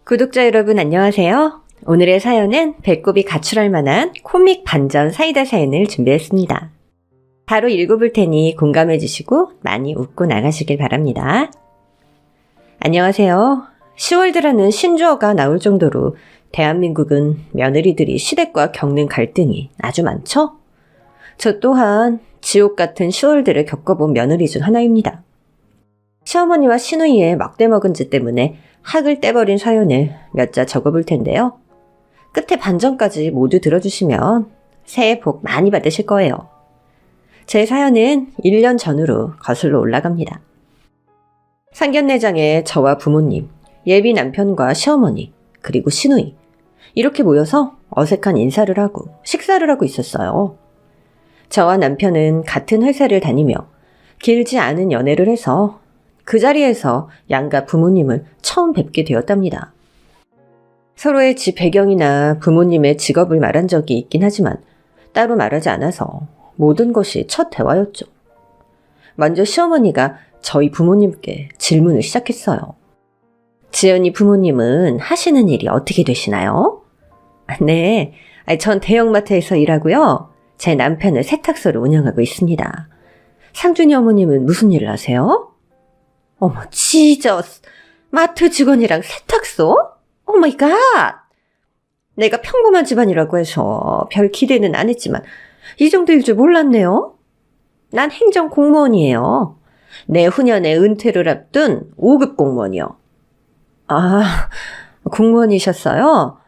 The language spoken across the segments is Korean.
구독자 여러분 안녕하세요. 오늘의 사연은 배꼽이 가출할 만한 코믹 반전 사이다 사연을 준비했습니다. 바로 읽어볼 테니 공감해 주시고 많이 웃고 나가시길 바랍니다. 안녕하세요. 10월드라는 신조어가 나올 정도로 대한민국은 며느리들이 시댁과 겪는 갈등이 아주 많죠? 저 또한 지옥 같은 10월드를 겪어본 며느리 중 하나입니다. 시어머니와 시누이의 막대먹은 짓 때문에 학을 떼버린 사연을 몇 자 적어볼 텐데요. 끝에 반전까지 모두 들어주시면 새해 복 많이 받으실 거예요. 제 사연은 1년 전으로 거슬러 올라갑니다. 상견례장에 저와 부모님, 예비 남편과 시어머니, 그리고 시누이 이렇게 모여서 어색한 인사를 하고 식사를 하고 있었어요. 저와 남편은 같은 회사를 다니며 길지 않은 연애를 해서 그 자리에서 양가 부모님을 처음 뵙게 되었답니다. 서로의 집 배경이나 부모님의 직업을 말한 적이 있긴 하지만 따로 말하지 않아서 모든 것이 첫 대화였죠. 먼저 시어머니가 저희 부모님께 질문을 시작했어요. 지연이 부모님은 하시는 일이 어떻게 되시나요? 네, 전 대형마트에서 일하고요. 제 남편은 세탁소를 운영하고 있습니다. 상준이 어머님은 무슨 일을 하세요? 어머, 지저스. 마트 직원이랑 세탁소? 오 마이 갓. 내가 평범한 집안이라고 해서 별 기대는 안 했지만 이 정도일 줄 몰랐네요. 난 행정 공무원이에요. 내후년에 은퇴를 앞둔 5급 공무원이요. 아, 공무원이셨어요?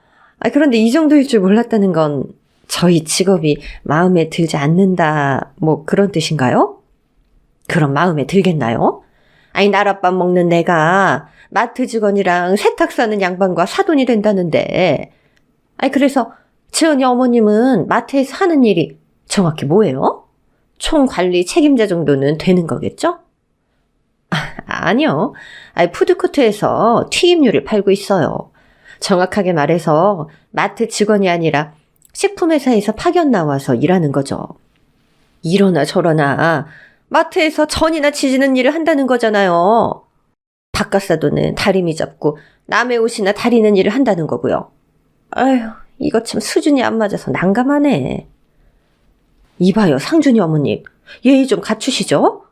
그런데 이 정도일 줄 몰랐다는 건 저희 직업이 마음에 들지 않는다, 뭐 그런 뜻인가요? 그럼 마음에 들겠나요? 날아밥 먹는 내가 마트 직원이랑 세탁소 하는 양반과 사돈이 된다는데. 그래서 지연이 어머님은 마트에서 하는 일이 정확히 뭐예요? 총관리 책임자 정도는 되는 거겠죠? 아니요. 푸드코트에서 튀김류를 팔고 있어요. 정확하게 말해서 마트 직원이 아니라 식품회사에서 파견 나와서 일하는 거죠. 이러나 저러나 마트에서 전이나 지지는 일을 한다는 거잖아요. 바깥사도는 다리미 잡고 남의 옷이나 다리는 일을 한다는 거고요. 아휴, 이거 참 수준이 안 맞아서 난감하네. 이봐요, 상준이 어머님. 예의 좀 갖추시죠?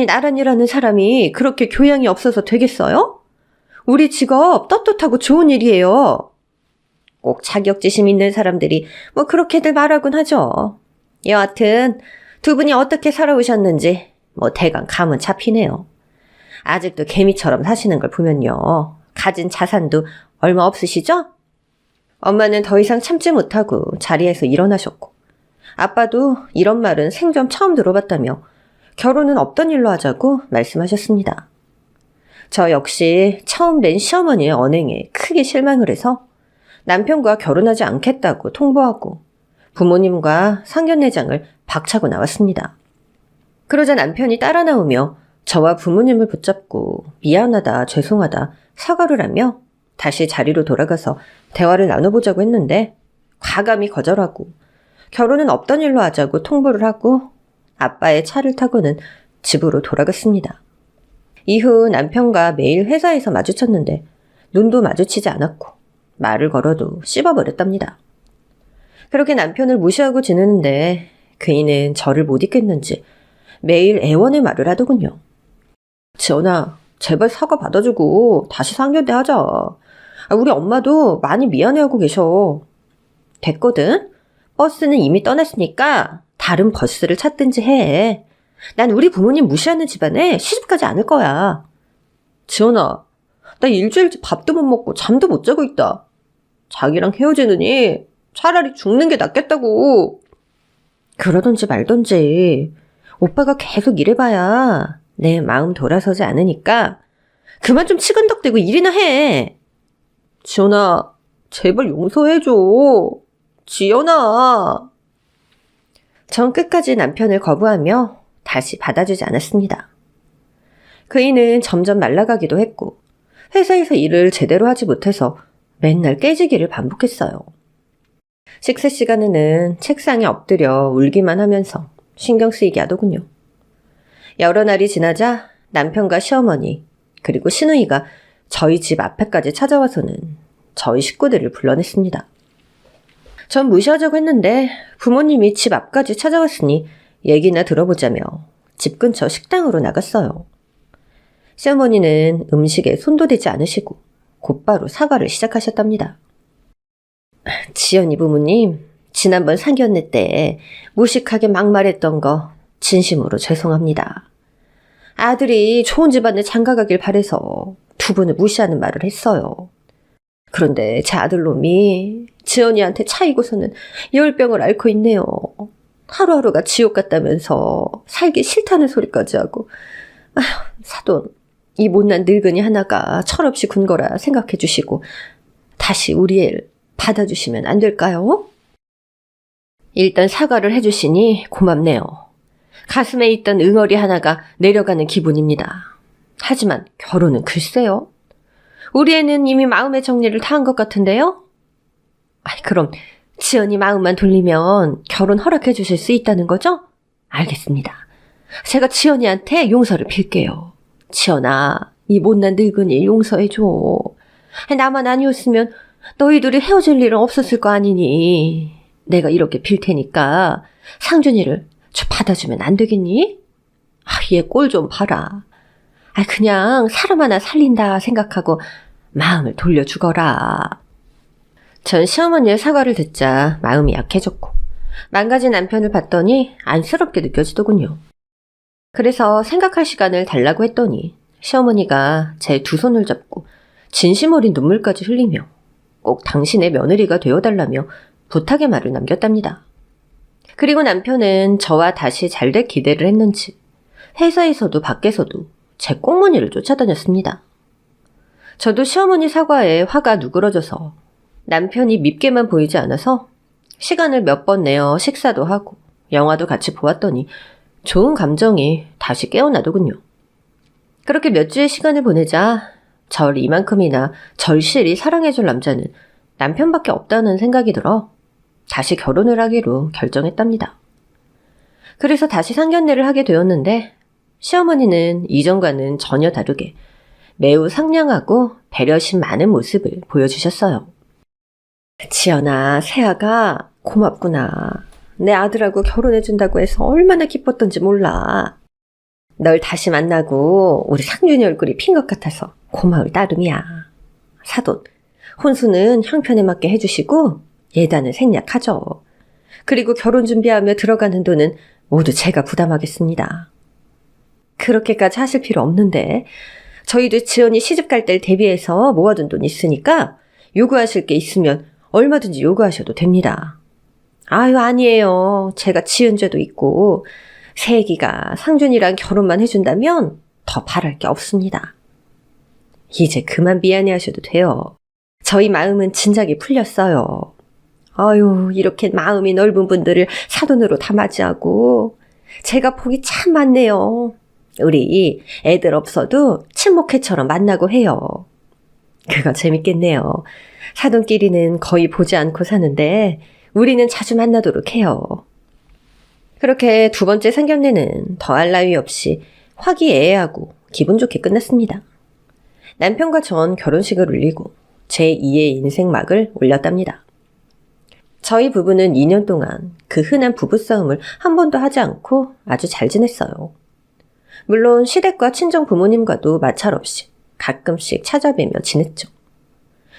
나란히라는 사람이 그렇게 교양이 없어서 되겠어요? 우리 직업 떳떳하고 좋은 일이에요. 꼭 자격지심 있는 사람들이 뭐 그렇게들 말하곤 하죠. 여하튼 두 분이 어떻게 살아오셨는지 뭐 대강 감은 잡히네요. 아직도 개미처럼 사시는 걸 보면요. 가진 자산도 얼마 없으시죠? 엄마는 더 이상 참지 못하고 자리에서 일어나셨고, 아빠도 이런 말은 생전 처음 들어봤다며 결혼은 없던 일로 하자고 말씀하셨습니다. 저 역시 처음 뵌 시어머니의 언행에 크게 실망을 해서 남편과 결혼하지 않겠다고 통보하고 부모님과 상견례장을 박차고 나왔습니다. 그러자 남편이 따라 나오며 저와 부모님을 붙잡고 미안하다, 죄송하다, 사과를 하며 다시 자리로 돌아가서 대화를 나눠보자고 했는데 과감히 거절하고 결혼은 없던 일로 하자고 통보를 하고 아빠의 차를 타고는 집으로 돌아갔습니다. 이후 남편과 매일 회사에서 마주쳤는데 눈도 마주치지 않았고 말을 걸어도 씹어버렸답니다. 그렇게 남편을 무시하고 지내는데 그이는 저를 못 잊겠는지 매일 애원의 말을 하더군요. 지연아, 제발 사과 받아주고 다시 상견례 하자. 우리 엄마도 많이 미안해하고 계셔. 됐거든? 버스는 이미 떠났으니까 다른 버스를 찾든지 해. 난 우리 부모님 무시하는 집안에 시집가지 않을 거야. 지연아, 나 일주일째 밥도 못 먹고 잠도 못 자고 있다. 자기랑 헤어지느니 차라리 죽는 게 낫겠다고. 그러던지 말던지 오빠가 계속 이래봐야 내 마음 돌아서지 않으니까 그만 좀 치근덕대고 일이나 해. 지연아, 제발 용서해줘. 지연아. 전 끝까지 남편을 거부하며 다시 받아주지 않았습니다. 그이는 점점 말라가기도 했고 회사에서 일을 제대로 하지 못해서 맨날 깨지기를 반복했어요. 식사 시간에는 책상에 엎드려 울기만 하면서 신경 쓰이게 하더군요. 여러 날이 지나자 남편과 시어머니 그리고 시누이가 저희 집 앞에까지 찾아와서는 저희 식구들을 불러냈습니다. 전 무시하자고 했는데 부모님이 집 앞까지 찾아왔으니 얘기나 들어보자며 집 근처 식당으로 나갔어요. 시어머니는 음식에 손도 대지 않으시고 곧바로 사과를 시작하셨답니다. 지연이 부모님, 지난번 상견례 때 무식하게 막말했던 거 진심으로 죄송합니다. 아들이 좋은 집안에 장가가길 바래서 두 분을 무시하는 말을 했어요. 그런데 제 아들놈이 지연이한테 차이고서는 열병을 앓고 있네요. 하루하루가 지옥 같다면서 살기 싫다는 소리까지 하고. 아휴, 사돈, 이 못난 늙은이 하나가 철없이 군 거라 생각해 주시고 다시 우리 애를 받아주시면 안 될까요? 일단 사과를 해주시니 고맙네요. 가슴에 있던 응어리 하나가 내려가는 기분입니다. 하지만 결혼은 글쎄요. 우리 애는 이미 마음의 정리를 다 한 것 같은데요? 그럼 지연이 마음만 돌리면 결혼 허락해 주실 수 있다는 거죠? 알겠습니다. 제가 지연이한테 용서를 빌게요. 지연아, 이 못난 늙은이 용서해줘. 나만 아니었으면 너희들이 헤어질 일은 없었을 거 아니니. 내가 이렇게 빌 테니까 상준이를 좀 받아주면 안 되겠니? 얘 꼴 좀 봐라. 그냥 사람 하나 살린다 생각하고 마음을 돌려주거라. 전 시어머니의 사과를 듣자 마음이 약해졌고 망가진 남편을 봤더니 안쓰럽게 느껴지더군요. 그래서 생각할 시간을 달라고 했더니 시어머니가 제 두 손을 잡고 진심 어린 눈물까지 흘리며 꼭 당신의 며느리가 되어달라며 부탁의 말을 남겼답니다. 그리고 남편은 저와 다시 잘 될 기대를 했는지 회사에서도 밖에서도 제 꽁무니를 쫓아다녔습니다. 저도 시어머니 사과에 화가 누그러져서 남편이 밉게만 보이지 않아서 시간을 몇 번 내어 식사도 하고 영화도 같이 보았더니 좋은 감정이 다시 깨어나더군요. 그렇게 몇 주의 시간을 보내자 절 이만큼이나 절실히 사랑해줄 남자는 남편밖에 없다는 생각이 들어 다시 결혼을 하기로 결정했답니다. 그래서 다시 상견례를 하게 되었는데 시어머니는 이전과는 전혀 다르게 매우 상냥하고 배려심 많은 모습을 보여주셨어요. 지연아, 새아가 고맙구나. 내 아들하고 결혼해준다고 해서 얼마나 기뻤던지 몰라. 널 다시 만나고 우리 상준이 얼굴이 핀 것 같아서 고마울 따름이야. 사돈, 혼수는 형편에 맞게 해주시고 예단은 생략하죠. 그리고 결혼 준비하며 들어가는 돈은 모두 제가 부담하겠습니다. 그렇게까지 하실 필요 없는데 저희도 지연이 시집 갈 때를 대비해서 모아둔 돈 있으니까 요구하실 게 있으면 얼마든지 요구하셔도 됩니다. 아니에요. 제가 지은 죄도 있고 새애기가 상준이랑 결혼만 해준다면 더 바랄 게 없습니다. 이제 그만 미안해하셔도 돼요. 저희 마음은 진작에 풀렸어요. 이렇게 마음이 넓은 분들을 사돈으로 다 맞이하고 제가 복이 참 많네요. 우리 애들 없어도 친목회처럼 만나고 해요. 그거 재밌겠네요. 사돈끼리는 거의 보지 않고 사는데 우리는 자주 만나도록 해요. 그렇게 두 번째 상견례는 더할 나위 없이 화기애애하고 기분 좋게 끝났습니다. 남편과 전 결혼식을 올리고 제2의 인생막을 올렸답니다. 저희 부부는 2년 동안 그 흔한 부부싸움을 한 번도 하지 않고 아주 잘 지냈어요. 물론 시댁과 친정 부모님과도 마찰 없이 가끔씩 찾아뵈며 지냈죠.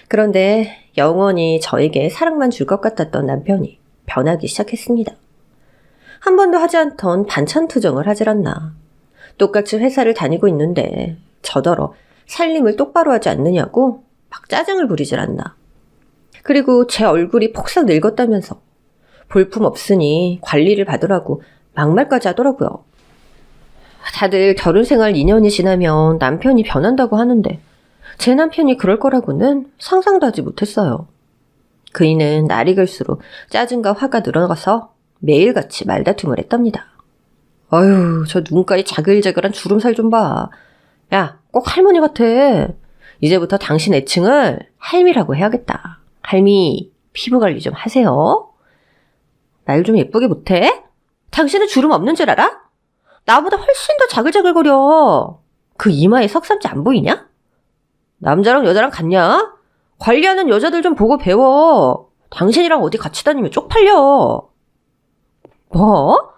그런데 영원히 저에게 사랑만 줄 것 같았던 남편이 변하기 시작했습니다. 한 번도 하지 않던 반찬 투정을 하질 않나. 똑같이 회사를 다니고 있는데 저더러 살림을 똑바로 하지 않느냐고 막 짜증을 부리질 않나. 그리고 제 얼굴이 폭삭 늙었다면서 볼품 없으니 관리를 받으라고 막말까지 하더라고요. 다들 결혼 생활 2년이 지나면 남편이 변한다고 하는데 제 남편이 그럴 거라고는 상상도 하지 못했어요. 그이는 날이 갈수록 짜증과 화가 늘어가서 매일같이 말다툼을 했답니다. 저 눈가에 자글자글한 주름살 좀 봐. 야, 꼭 할머니 같아. 이제부터 당신 애칭을 할미라고 해야겠다. 할미, 피부 관리 좀 하세요. 날 좀 예쁘게 못해? 당신은 주름 없는 줄 알아? 나보다 훨씬 더 자글자글거려. 그 이마에 석삼지 안 보이냐? 남자랑 여자랑 같냐? 관리하는 여자들 좀 보고 배워. 당신이랑 어디 같이 다니면 쪽팔려. 뭐?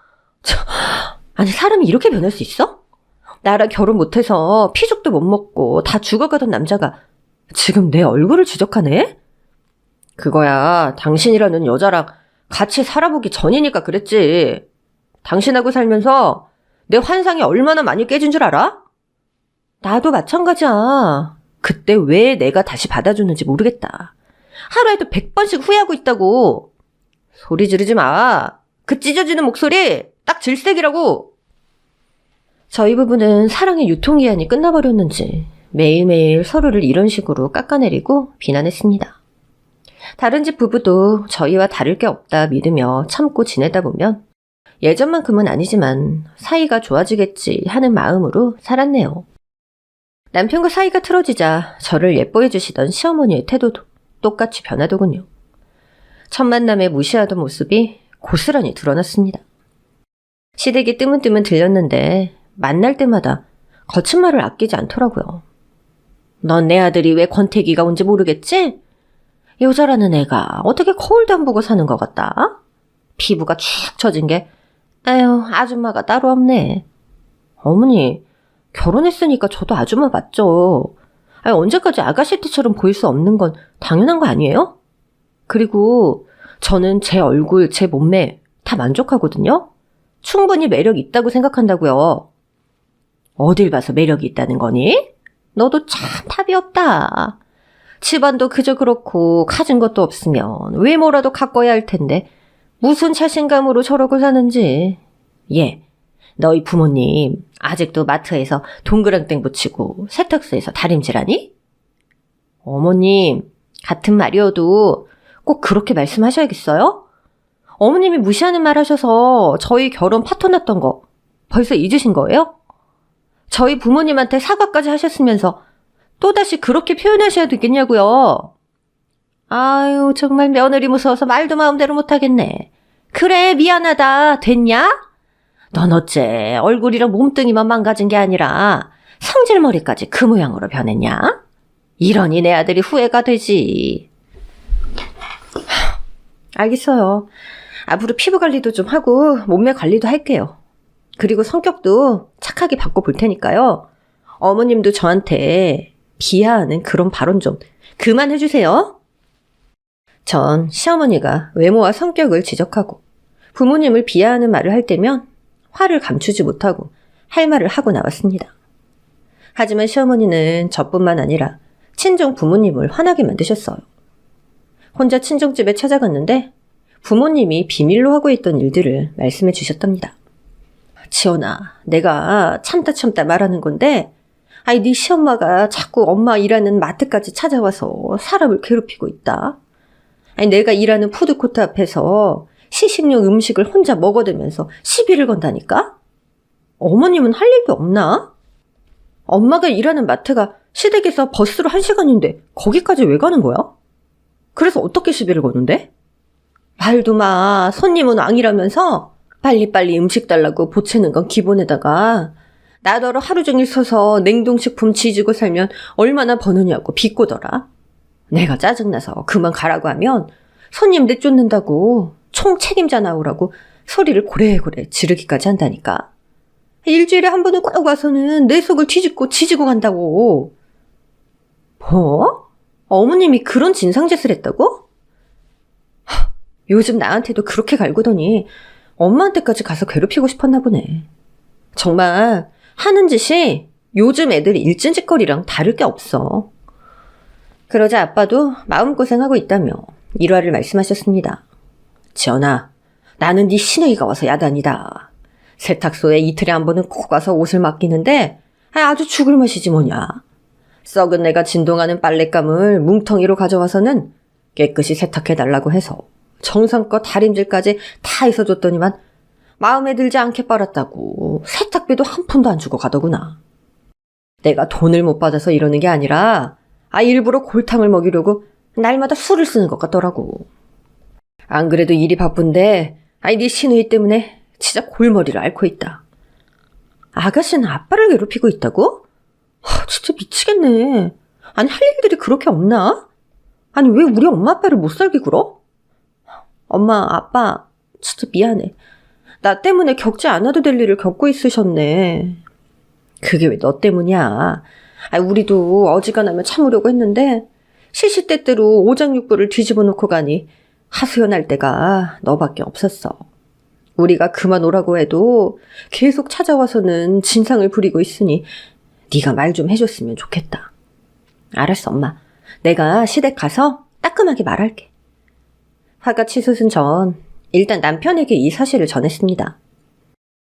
아니 사람이 이렇게 변할 수 있어? 나랑 결혼 못해서 피죽도 못 먹고 다 죽어가던 남자가 지금 내 얼굴을 지적하네? 그거야 당신이라는 여자랑 같이 살아보기 전이니까 그랬지. 당신하고 살면서 내 환상이 얼마나 많이 깨진 줄 알아? 나도 마찬가지야. 그때 왜 내가 다시 받아주는지 모르겠다. 하루에도 100번씩 후회하고 있다고. 소리 지르지 마. 그 찢어지는 목소리 딱 질색이라고. 저희 부부는 사랑의 유통기한이 끝나버렸는지 매일매일 서로를 이런 식으로 깎아내리고 비난했습니다. 다른 집 부부도 저희와 다를 게 없다 믿으며 참고 지내다 보면 예전만큼은 아니지만 사이가 좋아지겠지 하는 마음으로 살았네요. 남편과 사이가 틀어지자 저를 예뻐해 주시던 시어머니의 태도도 똑같이 변하더군요. 첫 만남에 무시하던 모습이 고스란히 드러났습니다. 시댁이 뜨문뜨문 들렸는데 만날 때마다 거친 말을 아끼지 않더라고요. 넌 내 아들이 왜 권태기가 온지 모르겠지? 여자라는 애가 어떻게 거울도 안 보고 사는 것 같다? 피부가 축 처진 게 에휴 아줌마가 따로 없네. 어머니 결혼했으니까 저도 아줌마 맞죠. 아니, 언제까지 아가씨 때처럼 보일 수 없는 건 당연한 거 아니에요? 그리고 저는 제 얼굴, 제 몸매 다 만족하거든요. 충분히 매력 있다고 생각한다고요. 어딜 봐서 매력이 있다는 거니? 너도 참 답이 없다. 집안도 그저 그렇고 가진 것도 없으면 외모라도 가꿔야 할 텐데 무슨 자신감으로 저러고 사는지. 예, 너희 부모님 아직도 마트에서 동그랑땡 붙이고 세탁소에서 다림질하니? 어머님, 같은 말이어도 꼭 그렇게 말씀하셔야겠어요? 어머님이 무시하는 말 하셔서 저희 결혼 파토 났던 거 벌써 잊으신 거예요? 저희 부모님한테 사과까지 하셨으면서 또다시 그렇게 표현하셔야 되겠냐고요. 아유 정말 며느리 무서워서 말도 마음대로 못하겠네. 그래 미안하다 됐냐? 넌 어째 얼굴이랑 몸뚱이만 망가진 게 아니라 성질머리까지 그 모양으로 변했냐? 이러니 내 아들이 후회가 되지. 알겠어요. 앞으로 피부 관리도 좀 하고 몸매 관리도 할게요. 그리고 성격도 착하게 바꿔볼 테니까요. 어머님도 저한테 비하하는 그런 발언 좀 그만해주세요. 전 시어머니가 외모와 성격을 지적하고 부모님을 비하하는 말을 할 때면 화를 감추지 못하고 할 말을 하고 나왔습니다. 하지만 시어머니는 저뿐만 아니라 친정 부모님을 화나게 만드셨어요. 혼자 친정집에 찾아갔는데 부모님이 비밀로 하고 있던 일들을 말씀해 주셨답니다. 지연아, 내가 참다 말하는 건데 아니 네 시엄마가 자꾸 엄마 일하는 마트까지 찾아와서 사람을 괴롭히고 있다. 아니 내가 일하는 푸드코트 앞에서 시식용 음식을 혼자 먹어대면서 시비를 건다니까? 어머님은 할 일도 없나? 엄마가 일하는 마트가 시댁에서 버스로 1시간인데 거기까지 왜 가는 거야? 그래서 어떻게 시비를 거는데? 말도 마. 손님은 왕이라면서 빨리빨리 음식 달라고 보채는 건 기본에다가 나더러 하루 종일 서서 냉동식품 지지고 살면 얼마나 버느냐고 비꼬더라. 내가 짜증나서 그만 가라고 하면 손님 내쫓는다고 총 책임자 나오라고 소리를 고래고래 지르기까지 한다니까. 일주일에 한 번은 꼭 와서는 내 속을 뒤집고 지지고 간다고. 뭐? 어머님이 그런 진상짓을 했다고? 요즘 나한테도 그렇게 갈구더니 엄마한테까지 가서 괴롭히고 싶었나 보네. 정말 하는 짓이 요즘 애들 일진짓거리랑 다를 게 없어. 그러자 아빠도 마음고생하고 있다며 일화를 말씀하셨습니다. 지연아, 나는 네 시누이가 와서 야단이다. 세탁소에 이틀에 한 번은 꼭 와서 옷을 맡기는데 아주 죽을 맛이지 뭐냐. 썩은 내가 진동하는 빨랫감을 뭉텅이로 가져와서는 깨끗이 세탁해달라고 해서 정성껏 다림질까지 다 해서 줬더니만 마음에 들지 않게 빨았다고 세탁비도 한 푼도 안 주고 가더구나. 내가 돈을 못 받아서 이러는 게 아니라 일부러 골탕을 먹이려고 날마다 술을 쓰는 것 같더라고. 안 그래도 일이 바쁜데 네 시누이 때문에 진짜 골머리를 앓고 있다. 아가씨는 아빠를 괴롭히고 있다고? 진짜 미치겠네. 아니, 할 일들이 그렇게 없나? 아니, 왜 우리 엄마 아빠를 못 살게 굴어? 엄마, 아빠, 진짜 미안해. 나 때문에 겪지 않아도 될 일을 겪고 있으셨네. 그게 왜 너 때문이야? 아니, 우리도 어지간하면 참으려고 했는데 시시때때로 오장육부를 뒤집어 놓고 가니 하소연할 때가 너밖에 없었어. 우리가 그만 오라고 해도 계속 찾아와서는 진상을 부리고 있으니 네가 말 좀 해줬으면 좋겠다. 알았어, 엄마. 내가 시댁 가서 따끔하게 말할게. 화가 치솟은 전 일단 남편에게 이 사실을 전했습니다.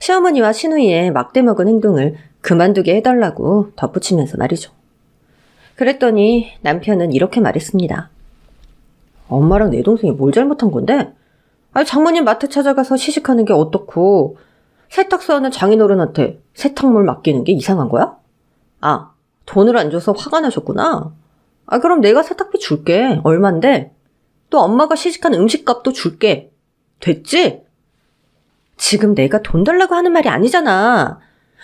시어머니와 시누이의 막대먹은 행동을 그만두게 해달라고 덧붙이면서 말이죠. 그랬더니 남편은 이렇게 말했습니다. 엄마랑 내 동생이 뭘 잘못한 건데? 아니, 장모님 마트 찾아가서 시식하는 게 어떻고 세탁소 하는 장인어른한테 세탁물 맡기는 게 이상한 거야? 아, 돈을 안 줘서 화가 나셨구나. 아, 그럼 내가 세탁비 줄게. 얼만데? 또 엄마가 시식한 음식값도 줄게. 됐지? 지금 내가 돈 달라고 하는 말이 아니잖아.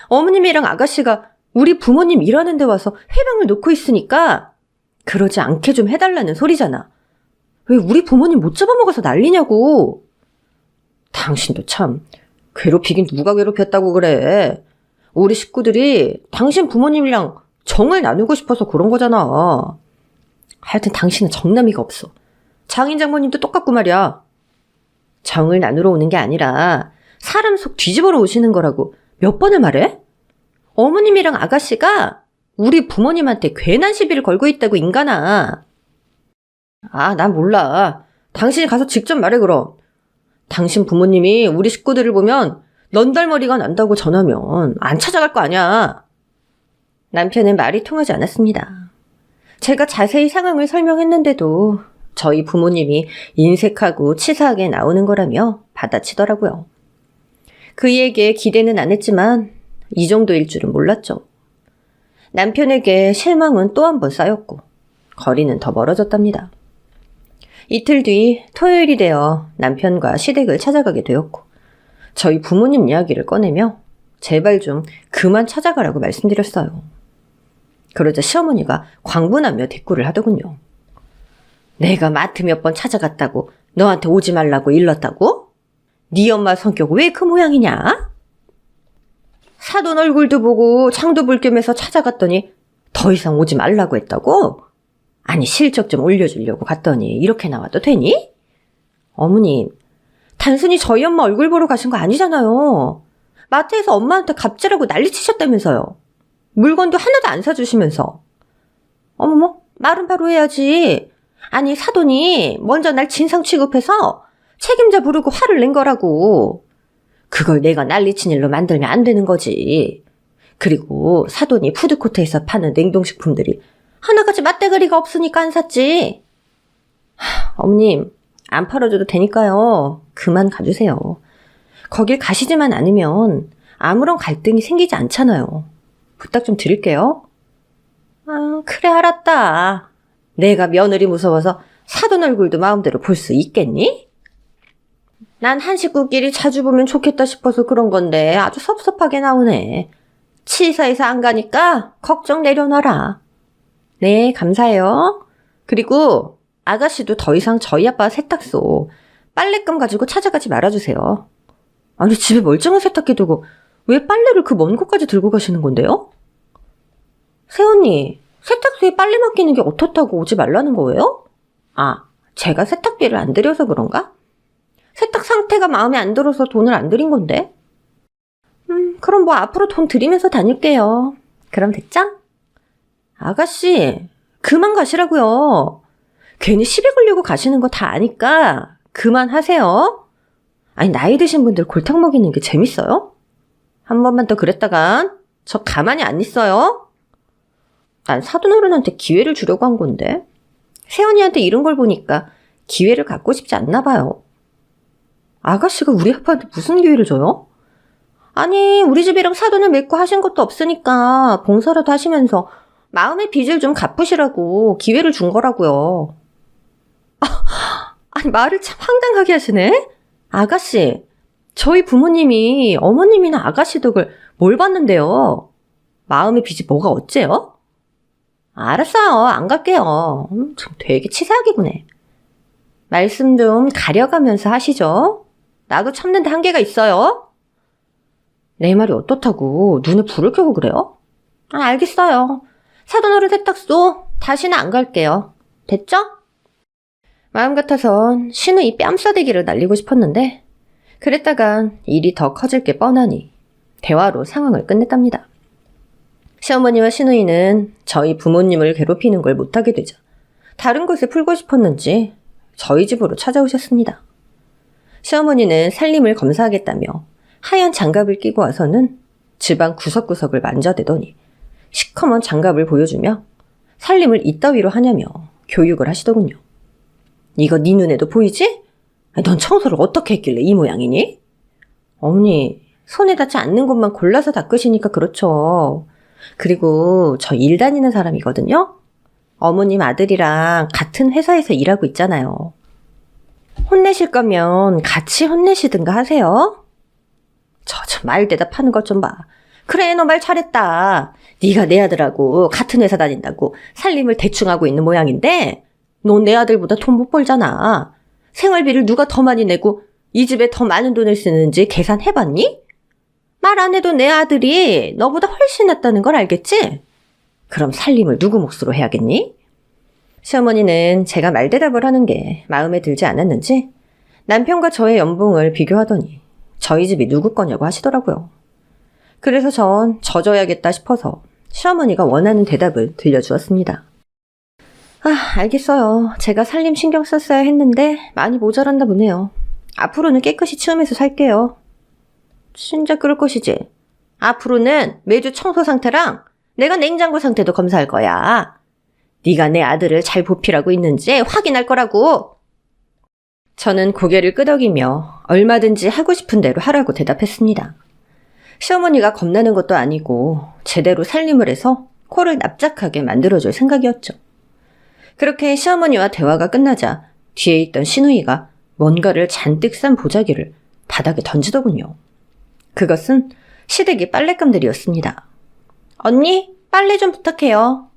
어머님이랑 아가씨가 우리 부모님 일하는 데 와서 회방을 놓고 있으니까 그러지 않게 좀 해달라는 소리잖아. 왜 우리 부모님 못 잡아먹어서 난리냐고. 당신도 참 괴롭히긴 누가 괴롭혔다고 그래. 우리 식구들이 당신 부모님이랑 정을 나누고 싶어서 그런 거잖아. 하여튼 당신은 정남이가 없어. 장인 장모님도 똑같고 말이야. 정을 나누러 오는 게 아니라 사람 속 뒤집어러 오시는 거라고 몇 번을 말해? 어머님이랑 아가씨가 우리 부모님한테 괜한 시비를 걸고 있다고 인간아. 아, 난 몰라. 당신이 가서 직접 말해 그럼. 당신 부모님이 우리 식구들을 보면 넌달머리가 난다고 전하면 안 찾아갈 거 아니야. 남편은 말이 통하지 않았습니다. 제가 자세히 상황을 설명했는데도 저희 부모님이 인색하고 치사하게 나오는 거라며 받아치더라고요. 그이에게 기대는 안 했지만 이 정도일 줄은 몰랐죠. 남편에게 실망은 또 한 번 쌓였고 거리는 더 멀어졌답니다. 이틀 뒤 토요일이 되어 남편과 시댁을 찾아가게 되었고 저희 부모님 이야기를 꺼내며 제발 좀 그만 찾아가라고 말씀드렸어요. 그러자 시어머니가 광분하며 대꾸를 하더군요. 내가 마트 몇 번 찾아갔다고 너한테 오지 말라고 일렀다고? 네 엄마 성격 왜 그 모양이냐? 사돈 얼굴도 보고 창도 볼 겸해서 찾아갔더니 더 이상 오지 말라고 했다고? 아니 실적 좀 올려주려고 갔더니 이렇게 나와도 되니? 어머님, 단순히 저희 엄마 얼굴 보러 가신 거 아니잖아요. 마트에서 엄마한테 갑질하고 난리치셨다면서요. 물건도 하나도 안 사주시면서. 어머머, 말은 바로 해야지. 아니 사돈이 먼저 날 진상 취급해서 책임자 부르고 화를 낸 거라고. 그걸 내가 난리친 일로 만들면 안 되는 거지. 그리고 사돈이 푸드코트에서 파는 냉동식품들이 하나같이 맛대가리가 없으니까 안 샀지. 어머님, 안 팔아줘도 되니까요. 그만 가주세요. 거길 가시지만 않으면 아무런 갈등이 생기지 않잖아요. 부탁 좀 드릴게요. 아, 그래 알았다. 내가 며느리 무서워서 사돈 얼굴도 마음대로 볼 수 있겠니? 난 한 식구끼리 자주 보면 좋겠다 싶어서 그런 건데 아주 섭섭하게 나오네. 치사해서 안 가니까 걱정 내려놔라. 네, 감사해요. 그리고 아가씨도 더 이상 저희 아빠 세탁소 빨랫감 가지고 찾아가지 말아주세요. 아니 집에 멀쩡한 세탁기 두고 왜 빨래를 그 먼 곳까지 들고 가시는 건데요? 새언니, 세탁소에 빨래 맡기는 게 어떻다고 오지 말라는 거예요? 아, 제가 세탁비를 안 들여서 그런가? 세탁 상태가 마음에 안 들어서 돈을 안 들인 건데. 그럼 뭐 앞으로 돈 들이면서 다닐게요. 그럼 됐죠? 아가씨, 그만 가시라고요. 괜히 시비 걸려고 가시는 거 다 아니까 그만하세요. 아니 나이 드신 분들 골탕 먹이는 게 재밌어요? 한 번만 더 그랬다간 저 가만히 안 있어요. 난 사돈어른한테 기회를 주려고 한 건데 새언니한테 이런 걸 보니까 기회를 갖고 싶지 않나 봐요. 아가씨가 우리 아빠한테 무슨 기회를 줘요? 아니 우리 집이랑 사돈을 맺고 하신 것도 없으니까 봉사라도 하시면서 마음의 빚을 좀 갚으시라고 기회를 준 거라고요. 아니 말을 참 황당하게 하시네. 아가씨, 저희 부모님이 어머님이나 아가씨 덕을 뭘 봤는데요? 마음의 빚이 뭐가 어째요? 알았어요. 안 갈게요. 좀 되게 치사하게 구네. 말씀 좀 가려가면서 하시죠. 나도 참는데 한계가 있어요. 내 말이 어떻다고 눈에 불을 켜고 그래요? 알겠어요. 사돈어른 세탁소 다시는 안 갈게요. 됐죠? 마음 같아선 신우이 뺨싸대기를 날리고 싶었는데 그랬다간 일이 더 커질 게 뻔하니 대화로 상황을 끝냈답니다. 시어머니와 신우이는 저희 부모님을 괴롭히는 걸 못하게 되자 다른 곳에 풀고 싶었는지 저희 집으로 찾아오셨습니다. 시어머니는 살림을 검사하겠다며 하얀 장갑을 끼고 와서는 집안 구석구석을 만져대더니 시커먼 장갑을 보여주며 살림을 이따위로 하냐며 교육을 하시더군요. 이거 네 눈에도 보이지? 넌 청소를 어떻게 했길래 이 모양이니? 어머니, 손에 닿지 않는 곳만 골라서 닦으시니까 그렇죠. 그리고 저 일 다니는 사람이거든요. 어머님 아들이랑 같은 회사에서 일하고 있잖아요. 혼내실 거면 같이 혼내시든가 하세요. 저 말 대답하는 것 좀 봐. 그래, 너 말 잘했다. 네가 내 아들하고 같은 회사 다닌다고 살림을 대충 하고 있는 모양인데 넌 내 아들보다 돈 못 벌잖아. 생활비를 누가 더 많이 내고 이 집에 더 많은 돈을 쓰는지 계산해봤니? 말 안 해도 내 아들이 너보다 훨씬 낫다는 걸 알겠지? 그럼 살림을 누구 몫으로 해야겠니? 시어머니는 제가 말대답을 하는 게 마음에 들지 않았는지 남편과 저의 연봉을 비교하더니 저희 집이 누구 거냐고 하시더라고요. 그래서 전 져줘야겠다 싶어서 시어머니가 원하는 대답을 들려주었습니다. 알겠어요. 제가 살림 신경 썼어야 했는데 많이 모자란다 보네요. 앞으로는 깨끗이 치우면서 살게요. 진짜 그럴 것이지. 앞으로는 매주 청소 상태랑 내가 냉장고 상태도 검사할 거야. 네가 내 아들을 잘 보필하고 있는지 확인할 거라고. 저는 고개를 끄덕이며 얼마든지 하고 싶은 대로 하라고 대답했습니다. 시어머니가 겁나는 것도 아니고 제대로 살림을 해서 코를 납작하게 만들어줄 생각이었죠. 그렇게 시어머니와 대화가 끝나자 뒤에 있던 시누이가 뭔가를 잔뜩 싼 보자기를 바닥에 던지더군요. 그것은 시댁의 빨랫감들이었습니다. 언니, 빨래 좀 부탁해요.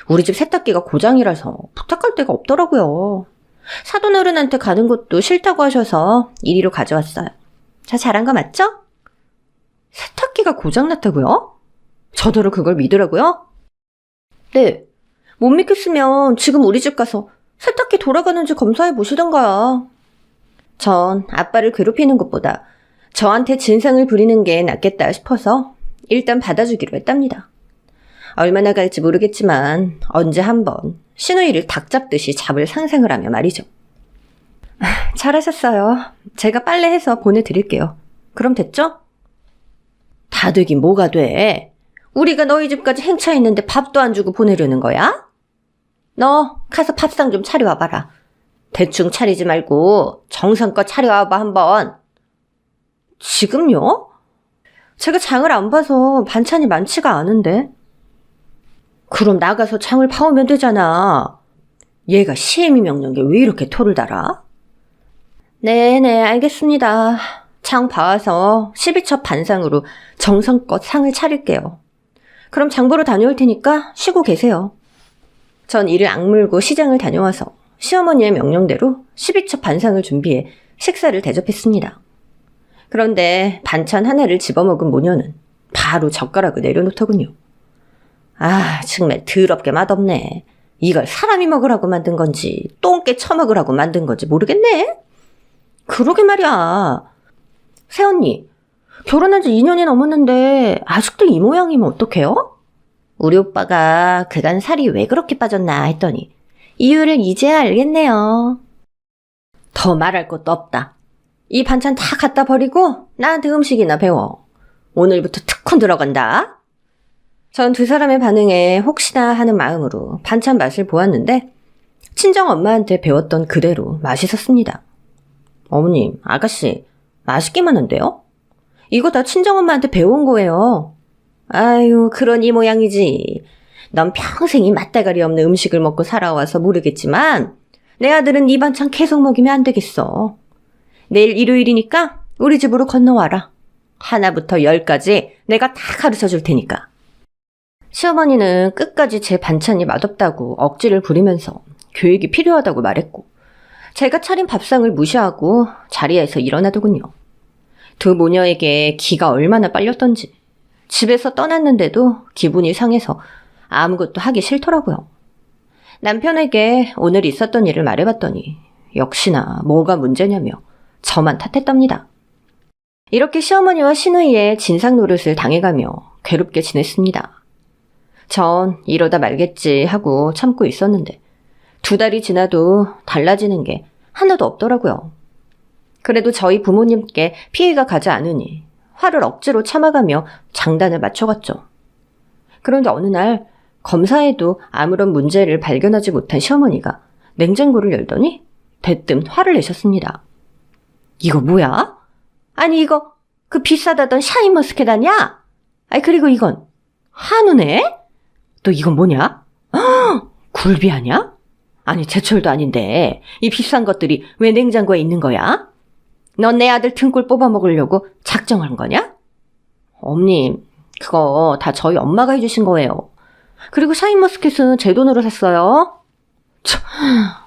우리 집 세탁기가 고장이라서 부탁할 데가 없더라고요. 사돈어른한테 가는 것도 싫다고 하셔서 이리로 가져왔어요. 자, 잘한 거 맞죠? 세탁기가 고장났다고요? 저더러 그걸 믿으라고요? 네. 못 믿겠으면 지금 우리 집 가서 세탁기 돌아가는지 검사해 보시던가요. 전 아빠를 괴롭히는 것보다 저한테 진상을 부리는 게 낫겠다 싶어서 일단 받아주기로 했답니다. 얼마나 갈지 모르겠지만 언제 한번 시누이를 닭 잡듯이 잡을 상상을 하며 말이죠. 잘하셨어요. 제가 빨래해서 보내드릴게요. 그럼 됐죠? 다 되긴 뭐가 돼. 우리가 너희 집까지 행차 있는데 밥도 안 주고 보내려는 거야? 너 가서 밥상 좀 차려와봐라. 대충 차리지 말고 정성껏 차려와봐 한번. 지금요? 제가 장을 안 봐서 반찬이 많지가 않은데. 그럼 나가서 장을 봐오면 되잖아. 얘가 시애미 명령에 왜 이렇게 토를 달아? 네네, 알겠습니다. 장 봐와서 12첩 반상으로 정성껏 상을 차릴게요. 그럼 장 보러 다녀올 테니까 쉬고 계세요. 전 이를 악물고 시장을 다녀와서 시어머니의 명령대로 12첩 반상을 준비해 식사를 대접했습니다. 그런데 반찬 하나를 집어먹은 모녀는 바로 젓가락을 내려놓더군요. 정말 더럽게 맛없네. 이걸 사람이 먹으라고 만든 건지 똥개 처먹으라고 만든 건지 모르겠네. 그러게 말이야. 새언니, 결혼한 지 2년이 넘었는데 아직도 이 모양이면 어떡해요? 우리 오빠가 그간 살이 왜 그렇게 빠졌나 했더니 이유를 이제야 알겠네요. 더 말할 것도 없다. 이 반찬 다 갖다 버리고 나한테 음식이나 배워. 오늘부터 특훈 들어간다. 전 두 사람의 반응에 혹시나 하는 마음으로 반찬 맛을 보았는데 친정 엄마한테 배웠던 그대로 맛있었습니다. 어머님, 아가씨, 맛있기만 한데요? 이거 다 친정엄마한테 배운 거예요. 아유, 그런 이 모양이지. 넌 평생 이 맛대가리 없는 음식을 먹고 살아와서 모르겠지만 내 아들은 이 반찬 계속 먹이면 안 되겠어. 내일 일요일이니까 우리 집으로 건너와라. 하나부터 10까지 내가 다 가르쳐 줄 테니까. 시어머니는 끝까지 제 반찬이 맛없다고 억지를 부리면서 교육이 필요하다고 말했고, 제가 차린 밥상을 무시하고 자리에서 일어나더군요. 두 모녀에게 기가 얼마나 빨렸던지 집에서 떠났는데도 기분이 상해서 아무것도 하기 싫더라고요. 남편에게 오늘 있었던 일을 말해봤더니 역시나 뭐가 문제냐며 저만 탓했답니다. 이렇게 시어머니와 시누이의 진상 노릇을 당해가며 괴롭게 지냈습니다. 전 이러다 말겠지 하고 참고 있었는데 2달이 지나도 달라지는 게 하나도 없더라고요. 그래도 저희 부모님께 피해가 가지 않으니 화를 억지로 참아가며 장단을 맞춰갔죠. 그런데 어느 날 검사에도 아무런 문제를 발견하지 못한 시어머니가 냉장고를 열더니 대뜸 화를 내셨습니다. 이거 뭐야? 아니 이거 그 비싸다던 샤인머스켓 아니야? 아니 그리고 이건 한우네? 또 이건 뭐냐? 굴비 아니야? 아니 제철도 아닌데 이 비싼 것들이 왜 냉장고에 있는 거야? 넌 내 아들 등골 뽑아먹으려고 작정한 거냐? 어머님, 그거 다 저희 엄마가 해주신 거예요. 그리고 샤인머스켓은 제 돈으로 샀어요.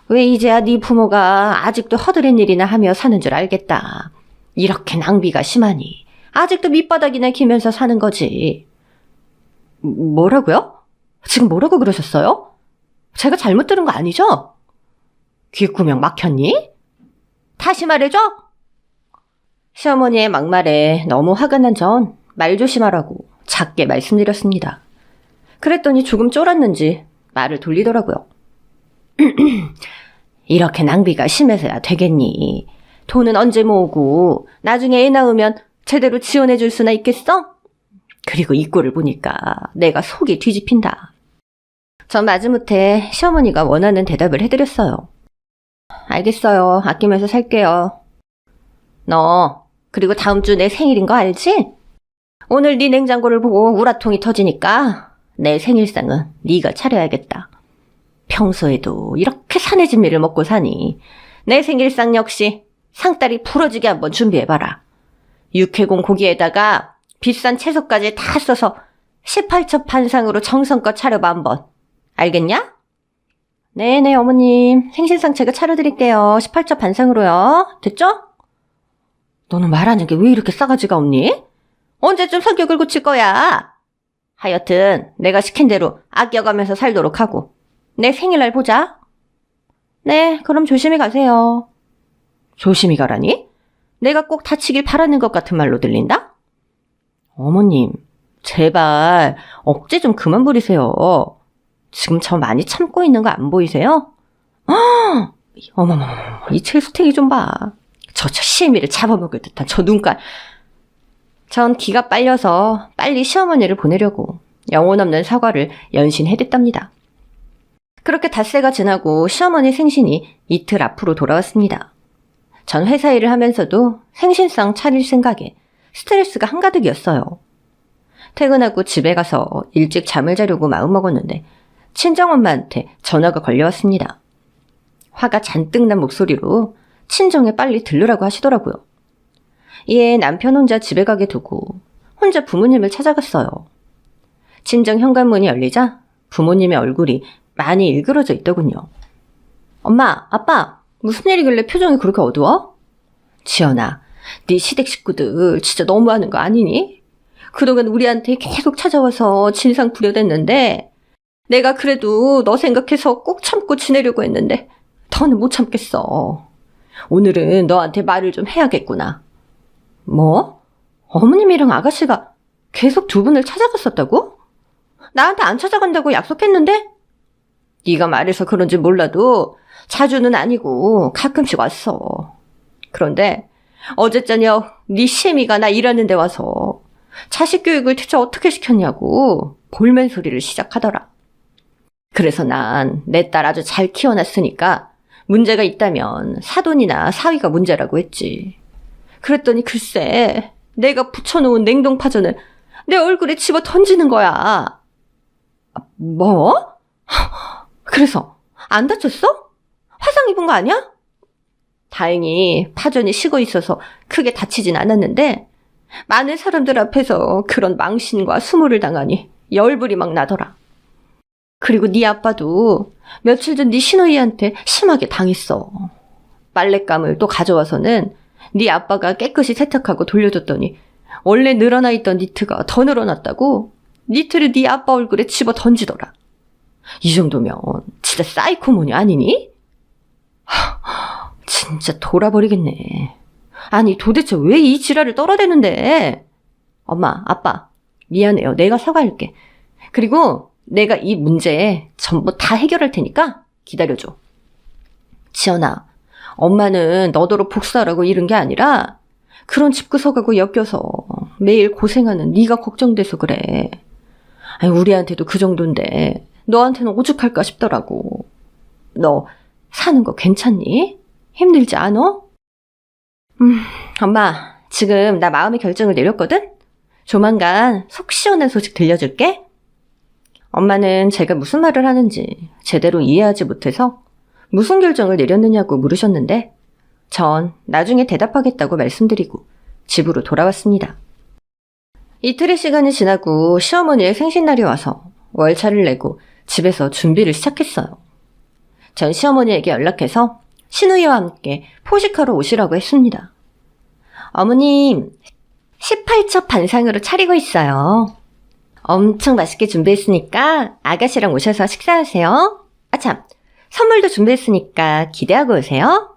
왜 이제야 네 부모가 아직도 허드렛 일이나 하며 사는 줄 알겠다. 이렇게 낭비가 심하니 아직도 밑바닥이나 기면서 사는 거지. 뭐라고요? 지금 뭐라고 그러셨어요? 제가 잘못 들은 거 아니죠? 귓구멍 막혔니? 다시 말해줘? 시어머니의 막말에 너무 화가 난 전 말 조심하라고 작게 말씀드렸습니다. 그랬더니 조금 쫄았는지 말을 돌리더라고요. 이렇게 낭비가 심해서야 되겠니? 돈은 언제 모으고 나중에 애 낳으면 제대로 지원해 줄 수나 있겠어? 그리고 이 꼴을 보니까 내가 속이 뒤집힌다. 전 마지못해 시어머니가 원하는 대답을 해드렸어요. 알겠어요. 아끼면서 살게요. 너 그리고 다음 주 내 생일인 거 알지? 오늘 네 냉장고를 보고 우라통이 터지니까 내 생일상은 네가 차려야겠다. 평소에도 이렇게 산해진미를 먹고 사니 내 생일상 역시 상다리 부러지게 한번 준비해봐라. 육회공 고기에다가 비싼 채소까지 다 써서 18첩 반상으로 정성껏 차려봐 한번. 알겠냐? 네네 어머님, 생신상 제가 차려드릴게요. 18첩 반상으로요. 됐죠? 너는 말하는 게 왜 이렇게 싸가지가 없니? 언제쯤 성격을 고칠 거야? 하여튼 내가 시킨 대로 아껴가면서 살도록 하고 내 생일날 보자. 네, 그럼 조심히 가세요. 조심히 가라니? 내가 꼭 다치길 바라는 것 같은 말로 들린다? 어머님, 제발 억지 좀 그만 부리세요. 지금 저 많이 참고 있는 거 안 보이세요? 어머머머, 이 칠수탱이 좀 봐. 저 시애미를 잡아먹을 듯한 저 눈깔. 전 기가 빨려서 빨리 시어머니를 보내려고 영혼 없는 사과를 연신해댔답니다. 그렇게 닷새가 지나고 시어머니 생신이 이틀 앞으로 돌아왔습니다. 전 회사 일을 하면서도 생신상 차릴 생각에 스트레스가 한가득이었어요. 퇴근하고 집에 가서 일찍 잠을 자려고 마음먹었는데 친정엄마한테 전화가 걸려왔습니다. 화가 잔뜩 난 목소리로 친정에 빨리 들르라고 하시더라고요. 이에 남편 혼자 집에 가게 두고 혼자 부모님을 찾아갔어요. 친정 현관문이 열리자 부모님의 얼굴이 많이 일그러져 있더군요. 엄마, 아빠, 무슨 일이길래 표정이 그렇게 어두워? 지연아, 네 시댁 식구들 진짜 너무하는 거 아니니? 그동안 우리한테 계속 찾아와서 진상 부려댔는데 내가 그래도 너 생각해서 꼭 참고 지내려고 했는데 더는 못 참겠어. 오늘은 너한테 말을 좀 해야겠구나. 뭐? 어머님이랑 아가씨가 계속 두 분을 찾아갔었다고? 나한테 안 찾아간다고 약속했는데? 네가 말해서 그런지 몰라도 자주는 아니고 가끔씩 왔어. 그런데 어제 저녁 네 시애미가 나 일하는 데 와서 자식 교육을 대체 어떻게 시켰냐고 볼멘 소리를 시작하더라. 그래서 난 내 딸 아주 잘 키워놨으니까 문제가 있다면 사돈이나 사위가 문제라고 했지. 그랬더니 글쎄 내가 붙여놓은 냉동파전을 내 얼굴에 집어 던지는 거야. 뭐? 그래서 안 다쳤어? 화상 입은 거 아니야? 다행히 파전이 식어 있어서 크게 다치진 않았는데 많은 사람들 앞에서 그런 망신과 수모를 당하니 열불이 막 나더라. 그리고 네 아빠도 며칠 전 네 시누이한테 심하게 당했어. 빨랫감을 또 가져와서는 네 아빠가 깨끗이 세탁하고 돌려줬더니 원래 늘어나 있던 니트가 더 늘어났다고 니트를 네 아빠 얼굴에 집어 던지더라. 이 정도면 진짜 사이코모니 아니니? 진짜 돌아버리겠네. 아니 도대체 왜 이 지랄을 떨어대는데? 엄마, 아빠 미안해요. 내가 사과할게. 그리고 내가 이 문제 전부 다 해결할 테니까 기다려줘. 지연아, 엄마는 너더러 복수하라고 이런 게 아니라 그런 집구석하고 엮여서 매일 고생하는 네가 걱정돼서 그래. 아니, 우리한테도 그 정도인데 너한테는 오죽할까 싶더라고. 너 사는 거 괜찮니? 힘들지 않아? 엄마, 지금 나 마음의 결정을 내렸거든? 조만간 속 시원한 소식 들려줄게. 엄마는 제가 무슨 말을 하는지 제대로 이해하지 못해서 무슨 결정을 내렸느냐고 물으셨는데 전 나중에 대답하겠다고 말씀드리고 집으로 돌아왔습니다. 이틀의 시간이 지나고 시어머니의 생신날이 와서 월차를 내고 집에서 준비를 시작했어요. 전 시어머니에게 연락해서 시누이와 함께 포식하러 오시라고 했습니다. 어머님, 18첩 반상으로 차리고 있어요. 엄청 맛있게 준비했으니까 아가씨랑 오셔서 식사하세요. 아참, 선물도 준비했으니까 기대하고 오세요.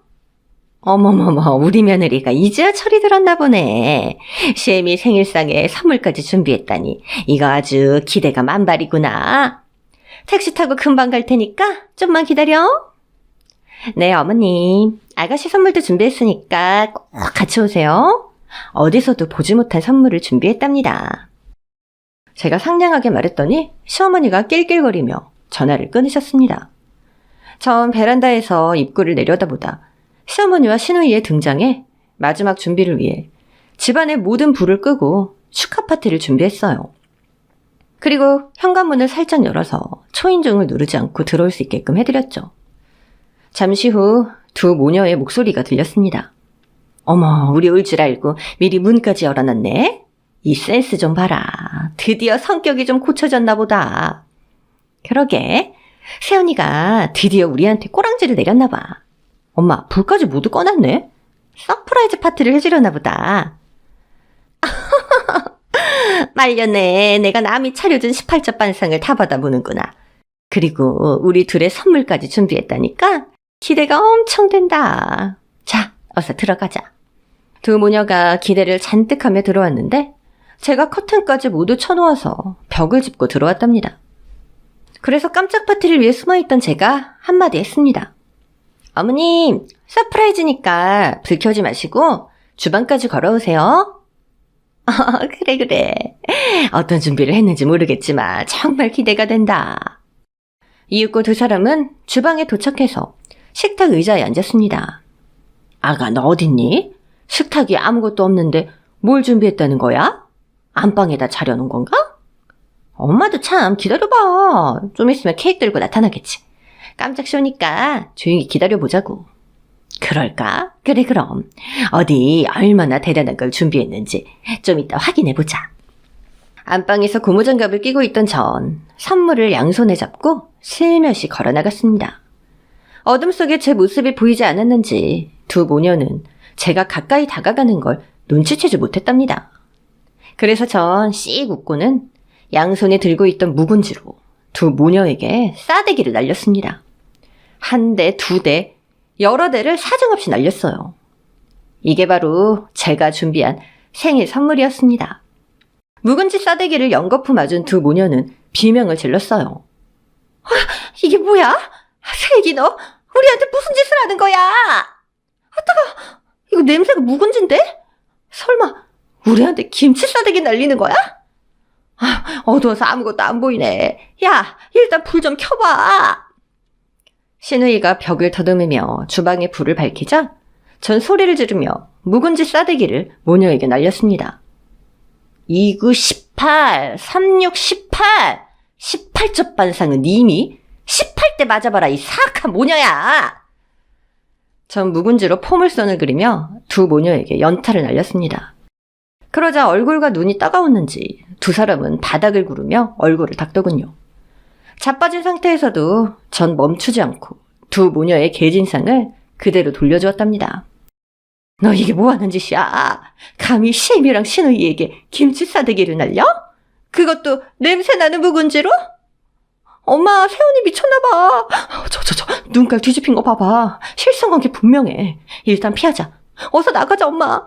어머머머, 우리 며느리가 이제야 철이 들었나 보네. 시애미 생일상에 선물까지 준비했다니 이거 아주 기대가 만발이구나. 택시 타고 금방 갈 테니까 좀만 기다려. 네, 어머님. 아가씨 선물도 준비했으니까 꼭 같이 오세요. 어디서도 보지 못한 선물을 준비했답니다. 제가 상냥하게 말했더니 시어머니가 낄낄거리며 전화를 끊으셨습니다. 전 베란다에서 입구를 내려다보다 시어머니와 시누이의 등장에 마지막 준비를 위해 집안의 모든 불을 끄고 축하 파티를 준비했어요. 그리고 현관문을 살짝 열어서 초인종을 누르지 않고 들어올 수 있게끔 해드렸죠. 잠시 후 두 모녀의 목소리가 들렸습니다. 어머, 우리 올 줄 알고 미리 문까지 열어놨네. 이 센스 좀 봐라. 드디어 성격이 좀 고쳐졌나 보다. 그러게, 세연이가 드디어 우리한테 꼬랑지를 내렸나 봐. 엄마, 불까지 모두 꺼놨네. 서프라이즈 파티를 해주려나 보다. 말렸네. 내가 남이 차려준 18첩 반상을 다 받아보는구나. 그리고 우리 둘의 선물까지 준비했다니까 기대가 엄청 된다. 자, 어서 들어가자. 두 모녀가 기대를 잔뜩 하며 들어왔는데 제가 커튼까지 모두 쳐놓아서 벽을 짚고 들어왔답니다. 그래서 깜짝 파티를 위해 숨어있던 제가 한마디 했습니다. 어머님, 서프라이즈니까 불 켜지 마시고 주방까지 걸어오세요. 그래. 어떤 준비를 했는지 모르겠지만 정말 기대가 된다. 이윽고 두 사람은 주방에 도착해서 식탁 의자에 앉았습니다. 아가, 너 어딨니? 식탁이 아무것도 없는데 뭘 준비했다는 거야? 안방에다 차려놓은 건가? 엄마도 참 기다려봐. 좀 있으면 케이크 들고 나타나겠지. 깜짝 쇼니까 조용히 기다려보자고. 그럴까? 그래, 그럼. 어디 얼마나 대단한 걸 준비했는지 좀 이따 확인해보자. 안방에서 고무장갑을 끼고 있던 전 선물을 양손에 잡고 슬며시 걸어나갔습니다. 어둠 속에 제 모습이 보이지 않았는지 두 모녀는 제가 가까이 다가가는 걸 눈치채지 못했답니다. 그래서 전 씩 웃고는 양손에 들고 있던 묵은지로 두 모녀에게 싸대기를 날렸습니다. 한 대, 두 대, 여러 대를 사정없이 날렸어요. 이게 바로 제가 준비한 생일 선물이었습니다. 묵은지 싸대기를 연거푸 맞은 두 모녀는 비명을 질렀어요. 이게 뭐야? 세기 너 우리한테 무슨 짓을 하는 거야? 아따가, 이거 냄새가 묵은지인데? 설마 우리한테 김치 싸대기 날리는 거야? 어두워서 아무것도 안 보이네. 야, 일단 불 좀 켜봐. 시누이가 벽을 더듬으며 주방에 불을 밝히자 전 소리를 지르며 묵은지 싸대기를 모녀에게 날렸습니다. 29, 18, 36, 18, 18첩 반상은 이미 18대 맞아봐라, 이 사악한 모녀야. 전 묵은지로 포물선을 그리며 두 모녀에게 연타를 날렸습니다. 그러자 얼굴과 눈이 따가웠는지 두 사람은 바닥을 구르며 얼굴을 닦더군요. 자빠진 상태에서도 전 멈추지 않고 두 모녀의 개진상을 그대로 돌려주었답니다. 너 이게 뭐하는 짓이야? 감히 시미랑 신우이에게 김치 싸대기를 날려? 그것도 냄새나는 묵은지로? 엄마, 세훈이 미쳤나봐. 눈깔 뒤집힌 거 봐봐. 실성한 게 분명해. 일단 피하자. 어서 나가자, 엄마.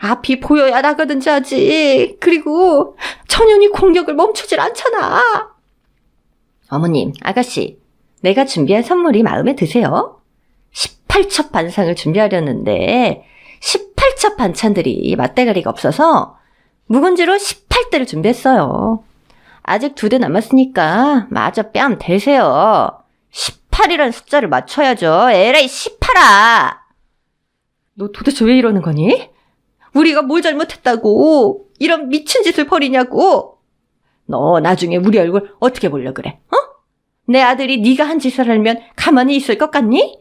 앞이 보여야 나가든지 하지. 그리고 천연이 공격을 멈추질 않잖아. 어머님, 아가씨, 내가 준비한 선물이 마음에 드세요? 18첩 반상을 준비하려는데 18첩 반찬들이 맛대가리가 없어서 묵은지로 18대를 준비했어요. 아직 2대 남았으니까 마저 뺨 대세요. 18이라는 숫자를 맞춰야죠. 에라이 18아! 너 도대체 왜 이러는 거니? 우리가 뭘 잘못했다고 이런 미친 짓을 벌이냐고. 너 나중에 우리 얼굴 어떻게 보려 그래? 내 아들이 네가 한 짓을 하면 가만히 있을 것 같니?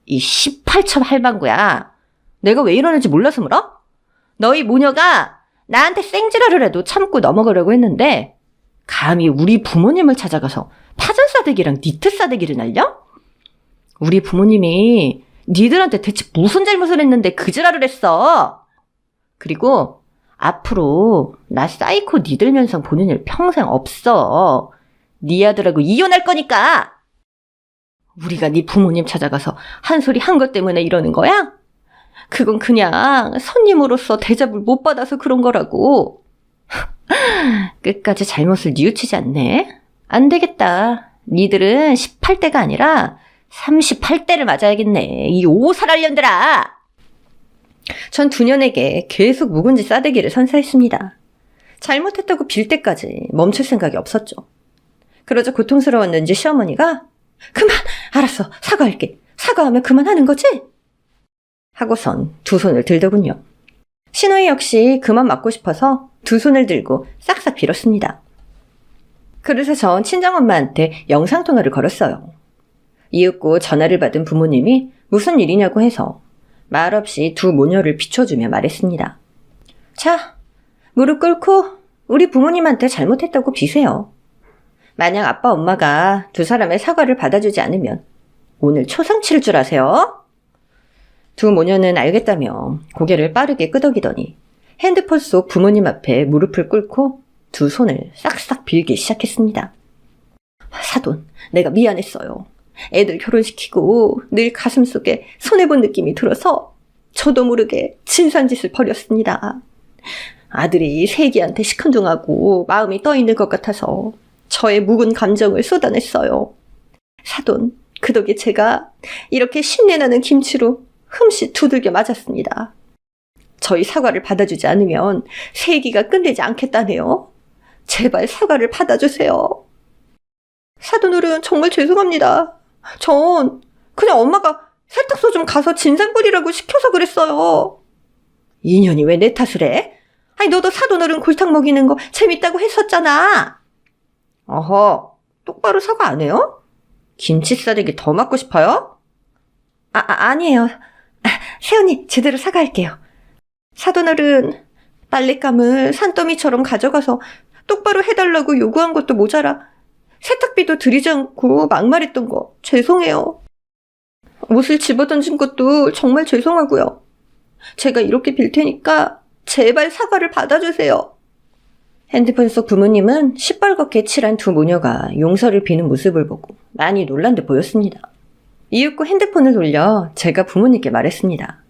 이 18첩 할망구야. 내가 왜 이러는지 몰라서 물어? 너희 모녀가 나한테 생지랄을 해도 참고 넘어가려고 했는데 감히 우리 부모님을 찾아가서 파전 싸대기랑 니트 싸대기를 날려? 우리 부모님이 니들한테 대체 무슨 잘못을 했는데 그 지랄을 했어? 그리고 앞으로 나 사이코 니들 면상 보는 일 평생 없어. 네 아들하고 이혼할 거니까. 우리가 네 부모님 찾아가서 한 소리 한 것 때문에 이러는 거야? 그건 그냥 손님으로서 대접을 못 받아서 그런 거라고. 끝까지 잘못을 뉘우치지 않네. 안 되겠다. 니들은 18대가 아니라 38대를 맞아야겠네. 이 오살할년들아. 전 두 년에게 계속 묵은지 싸대기를 선사했습니다. 잘못했다고 빌 때까지 멈출 생각이 없었죠. 그러자 고통스러웠는지 시어머니가 그만! 알았어. 사과할게. 사과하면 그만하는 거지? 하고선 두 손을 들더군요. 신우이 역시 그만 맞고 싶어서 두 손을 들고 싹싹 빌었습니다. 그래서 전 친정엄마한테 영상통화를 걸었어요. 이윽고 전화를 받은 부모님이 무슨 일이냐고 해서 말없이 두 모녀를 비춰주며 말했습니다. 자, 무릎 꿇고 우리 부모님한테 잘못했다고 비세요. 만약 아빠 엄마가 두 사람의 사과를 받아주지 않으면 오늘 초상 치를 줄 아세요? 두 모녀는 알겠다며 고개를 빠르게 끄덕이더니 핸드폰 속 부모님 앞에 무릎을 꿇고 두 손을 싹싹 빌기 시작했습니다. 사돈, 내가 미안했어요. 애들 결혼시키고 늘 가슴속에 손해본 느낌이 들어서 저도 모르게 진상짓을 벌였습니다. 아들이 세기한테 시큰둥하고 마음이 떠있는 것 같아서 저의 묵은 감정을 쏟아냈어요. 사돈, 그 덕에 제가 이렇게 신내나는 김치로 흠씨 두들겨 맞았습니다. 저희 사과를 받아주지 않으면 세기가 끝내지 않겠다네요. 제발 사과를 받아주세요. 사돈어른 정말 죄송합니다. 전 그냥 엄마가 세탁소 좀 가서 진상 뿌리라고 시켜서 그랬어요. 인연이 왜 내 탓을 해? 아니 너도 사돈어른 골탕 먹이는 거 재밌다고 했었잖아. 어허, 똑바로 사과 안 해요? 김치 싸대기 더 맞고 싶어요? 아니에요. 세연이 제대로 사과할게요. 사돈어른, 빨랫감을 산더미처럼 가져가서 똑바로 해달라고 요구한 것도 모자라 세탁비도 드리지 않고 막말했던 거 죄송해요. 옷을 집어던진 것도 정말 죄송하고요. 제가 이렇게 빌 테니까 제발 사과를 받아주세요. 핸드폰 속 부모님은 시뻘겋게 칠한 두 모녀가 용서를 비는 모습을 보고 많이 놀란 듯 보였습니다. 이윽고 핸드폰을 돌려 제가 부모님께 말했습니다.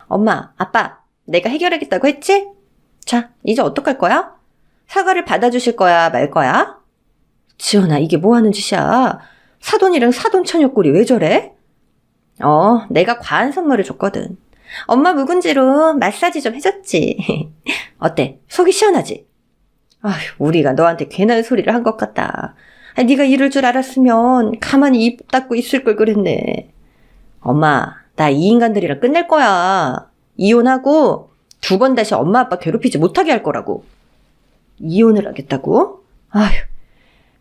엄마, 아빠, 내가 해결하겠다고 했지? 자, 이제 어떡할 거야? 사과를 받아주실 거야, 말 거야? 지연아, 이게 뭐 하는 짓이야? 사돈이랑 사돈 처녀 꼴이 왜 저래? 내가 과한 선물을 줬거든. 엄마 묵은지로 마사지 좀 해줬지. 어때? 속이 시원하지? 아휴, 우리가 너한테 괜한 소리를 한 것 같다. 네가 이럴 줄 알았으면 가만히 입 닫고 있을 걸 그랬네. 엄마, 나 이 인간들이랑 끝낼 거야. 이혼하고 2번 다시 엄마 아빠 괴롭히지 못하게 할 거라고. 이혼을 하겠다고? 아휴,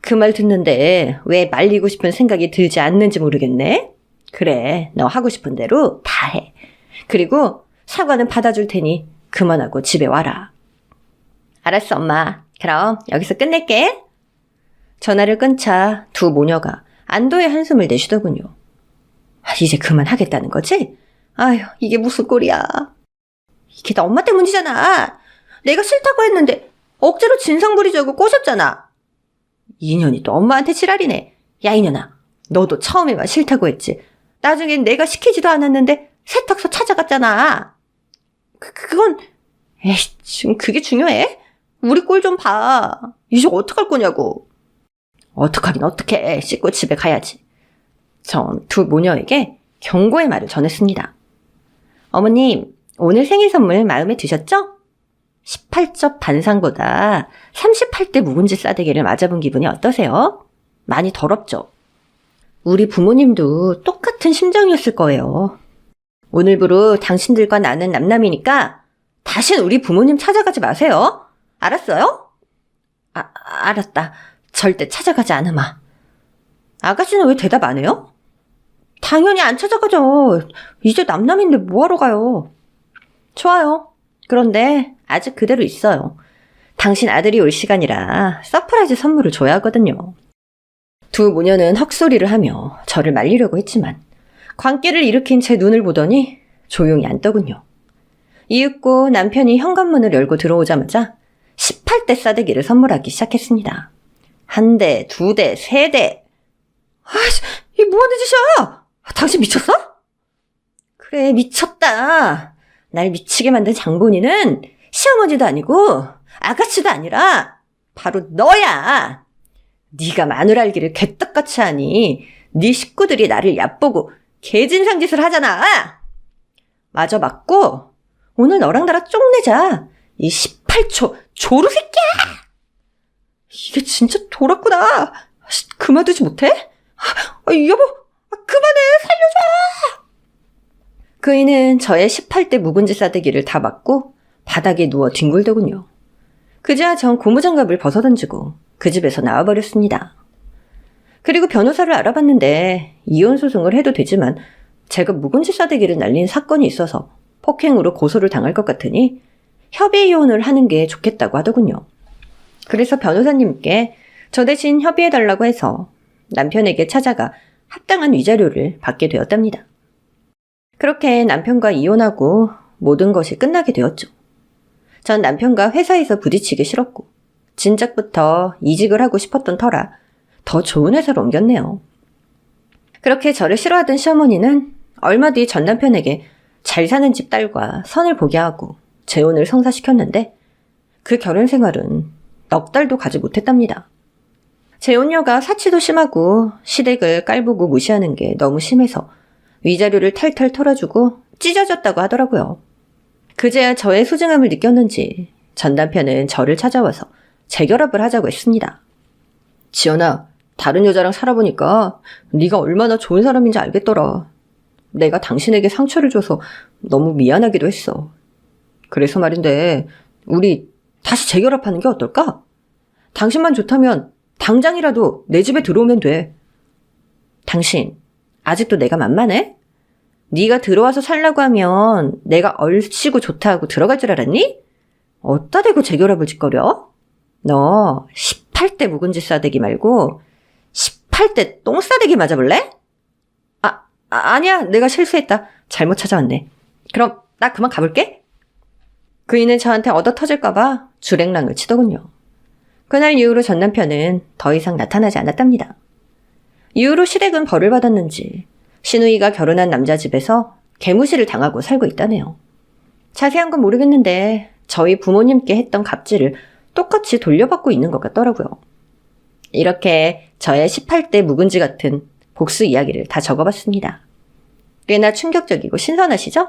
그 말 듣는데 왜 말리고 싶은 생각이 들지 않는지 모르겠네. 그래, 너 하고 싶은 대로 다 해. 그리고 사과는 받아줄 테니 그만하고 집에 와라. 알았어, 엄마. 그럼 여기서 끝낼게. 전화를 끊자 두 모녀가 안도의 한숨을 내쉬더군요. 이제 그만하겠다는 거지? 아휴, 이게 무슨 꼴이야. 이게 다 엄마 때문이잖아. 내가 싫다고 했는데 억지로 진상 부리자고 꼬셨잖아. 이년이 또 엄마한테 지랄이네. 야, 이년아. 너도 처음에만 싫다고 했지. 나중엔 내가 시키지도 않았는데 세탁소 찾아갔잖아. 그건 에이, 지금 그게 중요해? 우리 꼴 좀 봐. 이제 어떡할 거냐고. 어떡하긴 어떡해. 씻고 집에 가야지. 전 두 모녀에게 경고의 말을 전했습니다. 어머님, 오늘 생일 선물 마음에 드셨죠? 18접 반상보다 38대 묵은지 싸대기를 맞아본 기분이 어떠세요? 많이 더럽죠? 우리 부모님도 똑같은 심정이었을 거예요. 오늘부로 당신들과 나는 남남이니까 다신 우리 부모님 찾아가지 마세요. 알았어요? 알았다. 절대 찾아가지 않으마. 아가씨는 왜 대답 안 해요? 당연히 안 찾아가죠. 이제 남남인데 뭐하러 가요. 좋아요. 그런데 아직 그대로 있어요. 당신 아들이 올 시간이라 서프라이즈 선물을 줘야 하거든요. 두 모녀는 헉소리를 하며 저를 말리려고 했지만 광기를 일으킨 제 눈을 보더니 조용히 앉더군요. 이윽고 남편이 현관문을 열고 들어오자마자 18대 싸대기를 선물하기 시작했습니다. 1대, 2대, 3대. 아이씨, 이게 뭐하는 짓이야? 당신 미쳤어? 그래, 미쳤다. 날 미치게 만든 장본인은 시어머니도 아니고 아가씨도 아니라 바로 너야. 네가 마누라알기를 개떡같이 하니 네 식구들이 나를 얕보고 개진상짓을 하잖아. 마저 맞고 오늘 너랑 나랑 쪽내자. 이 18초 조루 새끼야. 이게 진짜 돌았구나. 그만두지 못해? 여보, 그만해. 살려줘. 그이는 저의 18대 묵은지 싸대기를 다 맞고 바닥에 누워 뒹굴더군요. 그제야 전 고무장갑을 벗어던지고 그 집에서 나와버렸습니다. 그리고 변호사를 알아봤는데 이혼 소송을 해도 되지만 제가 묵은지 싸대기를 날린 사건이 있어서 폭행으로 고소를 당할 것 같으니 협의 이혼을 하는 게 좋겠다고 하더군요. 그래서 변호사님께 저 대신 협의해달라고 해서 남편에게 찾아가 합당한 위자료를 받게 되었답니다. 그렇게 남편과 이혼하고 모든 것이 끝나게 되었죠. 전 남편과 회사에서 부딪히기 싫었고 진작부터 이직을 하고 싶었던 터라 더 좋은 회사로 옮겼네요. 그렇게 저를 싫어하던 시어머니는 얼마 뒤 전 남편에게 잘 사는 집 딸과 선을 보게 하고 재혼을 성사시켰는데 그 결혼 생활은 넉 달도 가지 못했답니다. 재혼녀가 사치도 심하고 시댁을 깔보고 무시하는 게 너무 심해서 위자료를 탈탈 털어주고 찢어졌다고 하더라고요. 그제야 저의 소중함을 느꼈는지 전 남편은 저를 찾아와서 재결합을 하자고 했습니다. 지연아, 다른 여자랑 살아보니까 네가 얼마나 좋은 사람인지 알겠더라. 내가 당신에게 상처를 줘서 너무 미안하기도 했어. 그래서 말인데 우리 다시 재결합하는 게 어떨까? 당신만 좋다면 당장이라도 내 집에 들어오면 돼. 당신 아직도 내가 만만해? 네가 들어와서 살라고 하면 내가 얼씨구 좋다고 들어갈 줄 알았니? 어디다 대고 재결합을 짓거려? 너 18대 묵은지 싸대기 말고 18대 똥 싸대기 맞아볼래? 아니야. 내가 실수했다. 잘못 찾아왔네. 그럼 나 그만 가볼게. 그이는 저한테 얻어 터질까봐 주랭랑을 치더군요. 그날 이후로 전 남편은 더 이상 나타나지 않았답니다. 이후로 시댁은 벌을 받았는지 시누이가 결혼한 남자 집에서 개무시를 당하고 살고 있다네요. 자세한 건 모르겠는데 저희 부모님께 했던 갑질을 똑같이 돌려받고 있는 것 같더라고요. 이렇게 저의 18대 묵은지 같은 복수 이야기를 다 적어봤습니다. 꽤나 충격적이고 신선하시죠?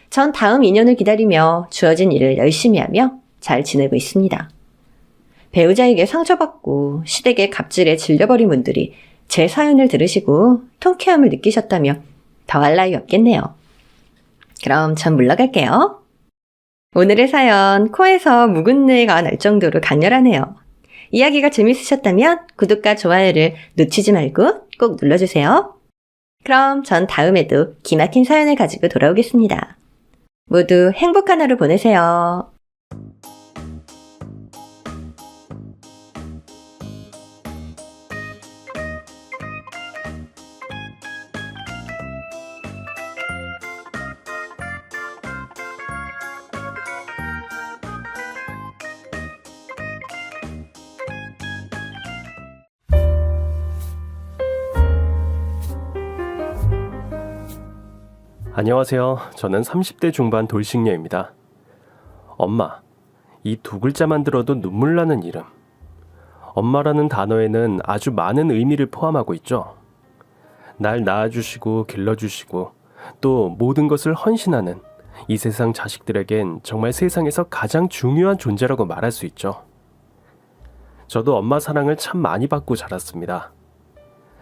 전 다음 인연을 기다리며 주어진 일을 열심히 하며 잘 지내고 있습니다. 배우자에게 상처받고 시댁의 갑질에 질려버린 분들이 제 사연을 들으시고 통쾌함을 느끼셨다며 더할 나위 없겠네요. 그럼 전 물러갈게요. 오늘의 사연 코에서 묵은내가 날 정도로 강렬하네요. 이야기가 재밌으셨다면 구독과 좋아요를 놓치지 말고 꼭 눌러주세요. 그럼 전 다음에도 기막힌 사연을 가지고 돌아오겠습니다. 모두 행복한 하루 보내세요. 안녕하세요. 저는 30대 중반 돌싱녀입니다. 엄마, 이 두 글자만 들어도 눈물 나는 이름. 엄마라는 단어에는 아주 많은 의미를 포함하고 있죠. 날 낳아주시고 길러주시고 또 모든 것을 헌신하는 이 세상 자식들에겐 정말 세상에서 가장 중요한 존재라고 말할 수 있죠. 저도 엄마 사랑을 참 많이 받고 자랐습니다.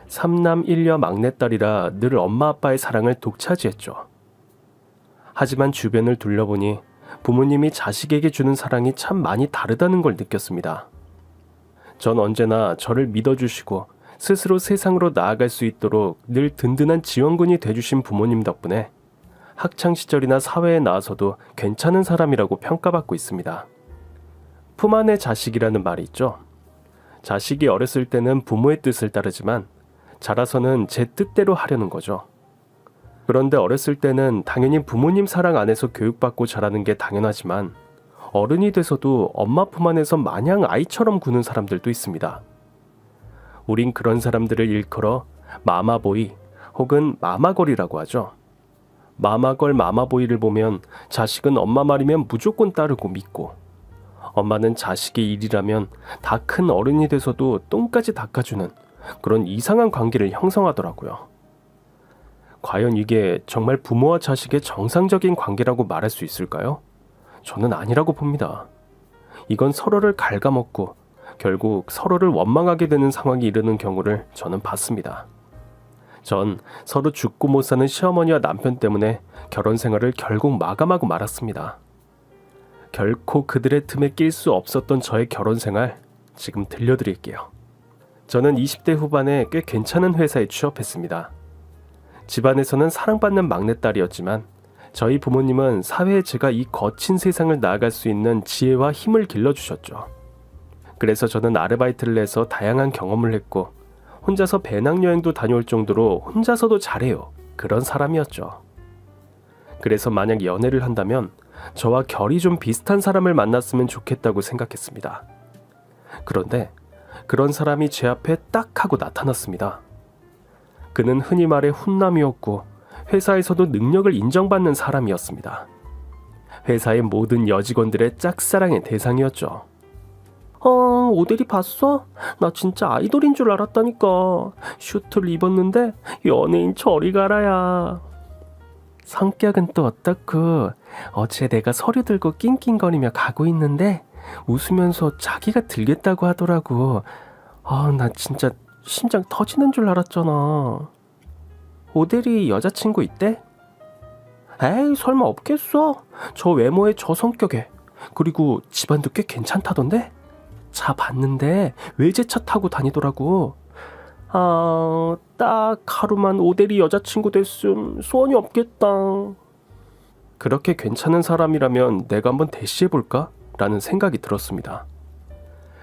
3남 1녀 막내딸이라 늘 엄마 아빠의 사랑을 독차지했죠. 하지만 주변을 둘러보니 부모님이 자식에게 주는 사랑이 참 많이 다르다는 걸 느꼈습니다. 전 언제나 저를 믿어주시고 스스로 세상으로 나아갈 수 있도록 늘 든든한 지원군이 돼주신 부모님 덕분에 학창시절이나 사회에 나와서도 괜찮은 사람이라고 평가받고 있습니다. 품 안의 자식이라는 말이 있죠. 자식이 어렸을 때는 부모의 뜻을 따르지만 자라서는 제 뜻대로 하려는 거죠. 그런데 어렸을 때는 당연히 부모님 사랑 안에서 교육받고 자라는 게 당연하지만 어른이 돼서도 엄마 품 안에서 마냥 아이처럼 구는 사람들도 있습니다. 우린 그런 사람들을 일컬어 마마보이 혹은 마마걸이라고 하죠. 마마걸 마마보이를 보면 자식은 엄마 말이면 무조건 따르고 믿고, 엄마는 자식의 일이라면 다 큰 어른이 돼서도 똥까지 닦아주는 그런 이상한 관계를 형성하더라고요. 과연 이게 정말 부모와 자식의 정상적인 관계라고 말할 수 있을까요? 저는 아니라고 봅니다. 이건 서로를 갉아먹고 결국 서로를 원망하게 되는 상황이 이르는 경우를 저는 봤습니다. 전 서로 죽고 못 사는 시어머니와 남편 때문에 결혼 생활을 결국 마감하고 말았습니다. 결코 그들의 틈에 낄 수 없었던 저의 결혼 생활, 지금 들려드릴게요. 저는 20대 후반에 꽤 괜찮은 회사에 취업했습니다. 집안에서는 사랑받는 막내딸이었지만 저희 부모님은 사회에 제가 이 거친 세상을 나아갈 수 있는 지혜와 힘을 길러주셨죠. 그래서 저는 아르바이트를 해서 다양한 경험을 했고 혼자서 배낭여행도 다녀올 정도로 혼자서도 잘해요. 그런 사람이었죠. 그래서 만약 연애를 한다면 저와 결이 좀 비슷한 사람을 만났으면 좋겠다고 생각했습니다. 그런데 그런 사람이 제 앞에 딱 하고 나타났습니다. 그는 흔히 말해 훈남이었고 회사에서도 능력을 인정받는 사람이었습니다. 회사의 모든 여직원들의 짝사랑의 대상이었죠. 오대리 봤어? 나 진짜 아이돌인 줄 알았다니까. 슈트를 입었는데 연예인 저리 가라야. 성격은 또 어떻고, 어제 내가 서류 들고 낑낑거리며 가고 있는데 웃으면서 자기가 들겠다고 하더라고. 나 진짜 심장 터지는 줄 알았잖아. 오대리 여자친구 있대? 에이, 설마 없겠어. 저 외모에 저 성격에. 그리고 집안도 꽤 괜찮다던데? 차 봤는데 외제차 타고 다니더라고. 딱 하루만 오대리 여자친구 됐음 소원이 없겠다. 그렇게 괜찮은 사람이라면 내가 한번 대시해볼까? 라는 생각이 들었습니다.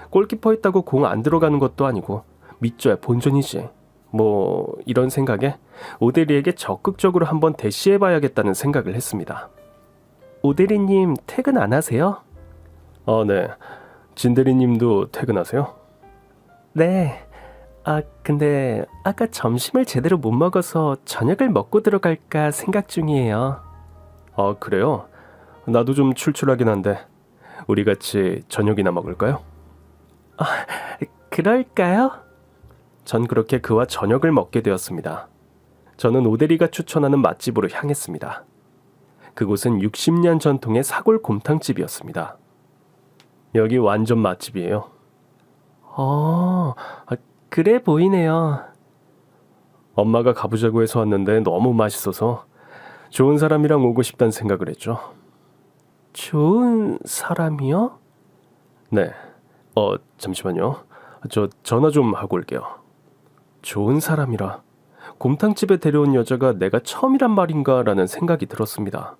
골키퍼 했다고 공 안 들어가는 것도 아니고 믿져야 본전이지. 이런 생각에 오대리에게 적극적으로 한번 대시해봐야겠다는 생각을 했습니다. 오대리님 퇴근 안 하세요? 네. 진대리님도 퇴근하세요? 네. 근데 아까 점심을 제대로 못 먹어서 저녁을 먹고 들어갈까 생각 중이에요. 그래요? 나도 좀 출출하긴 한데 우리 같이 저녁이나 먹을까요? 그럴까요? 전 그렇게 그와 저녁을 먹게 되었습니다. 저는 오대리가 추천하는 맛집으로 향했습니다. 그곳은 60년 전통의 사골 곰탕집이었습니다. 여기 완전 맛집이에요. 그래 보이네요. 엄마가 가보자고 해서 왔는데 너무 맛있어서 좋은 사람이랑 오고 싶다는 생각을 했죠. 좋은 사람이요? 네. 잠시만요. 저 전화 좀 하고 올게요. 좋은 사람이라 곰탕집에 데려온 여자가 내가 처음이란 말인가 라는 생각이 들었습니다.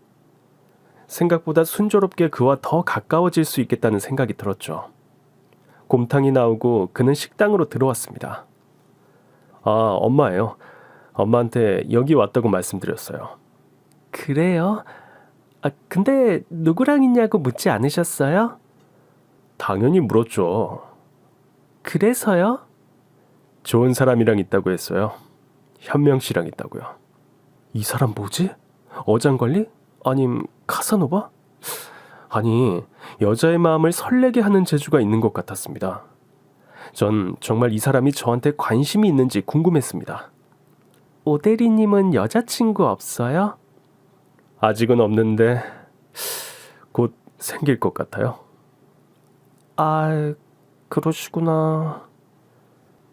생각보다 순조롭게 그와 더 가까워질 수 있겠다는 생각이 들었죠. 곰탕이 나오고 그는 식당으로 들어왔습니다. 아, 엄마예요. 엄마한테 여기 왔다고 말씀드렸어요. 그래요? 아, 근데 누구랑 있냐고 묻지 않으셨어요? 당연히 물었죠. 그래서요? 좋은 사람이랑 있다고 했어요. 현명 씨랑 있다고요. 이 사람 뭐지? 어장관리? 아님 카사노바? 아니, 여자의 마음을 설레게 하는 재주가 있는 것 같았습니다. 전 정말 이 사람이 저한테 관심이 있는지 궁금했습니다. 오대리님은 여자친구 없어요? 아직은 없는데 곧 생길 것 같아요. 아, 그러시구나.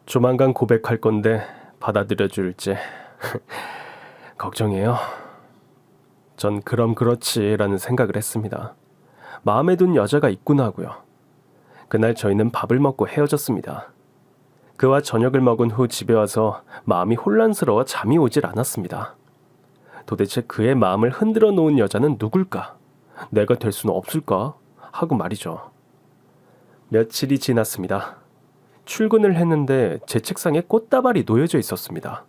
조만간 고백할 건데 받아들여 줄지 걱정이에요. 전 그럼 그렇지라는 생각을 했습니다. 마음에 둔 여자가 있구나 하고요. 그날 저희는 밥을 먹고 헤어졌습니다. 그와 저녁을 먹은 후 집에 와서 마음이 혼란스러워 잠이 오질 않았습니다. 도대체 그의 마음을 흔들어 놓은 여자는 누굴까? 내가 될 수는 없을까? 하고 말이죠. 며칠이 지났습니다. 출근을 했는데 제 책상에 꽃다발이 놓여져 있었습니다.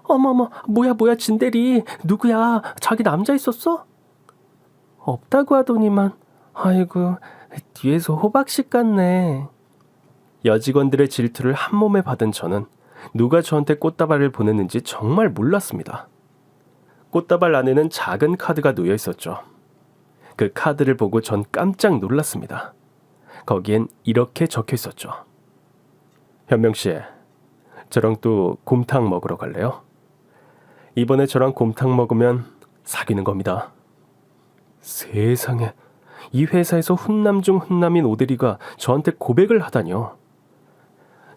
어머머, 뭐야 진대리, 누구야? 자기 남자 있었어? 없다고 하더니만. 아이고, 뒤에서 호박씨 같네. 여직원들의 질투를 한 몸에 받은 저는 누가 저한테 꽃다발을 보냈는지 정말 몰랐습니다. 꽃다발 안에는 작은 카드가 놓여 있었죠. 그 카드를 보고 전 깜짝 놀랐습니다. 거기엔 이렇게 적혀 있었죠. 현명 씨, 저랑 또 곰탕 먹으러 갈래요? 이번에 저랑 곰탕 먹으면 사귀는 겁니다. 세상에, 이 회사에서 훈남 중 훈남인 오대리가 저한테 고백을 하다니요.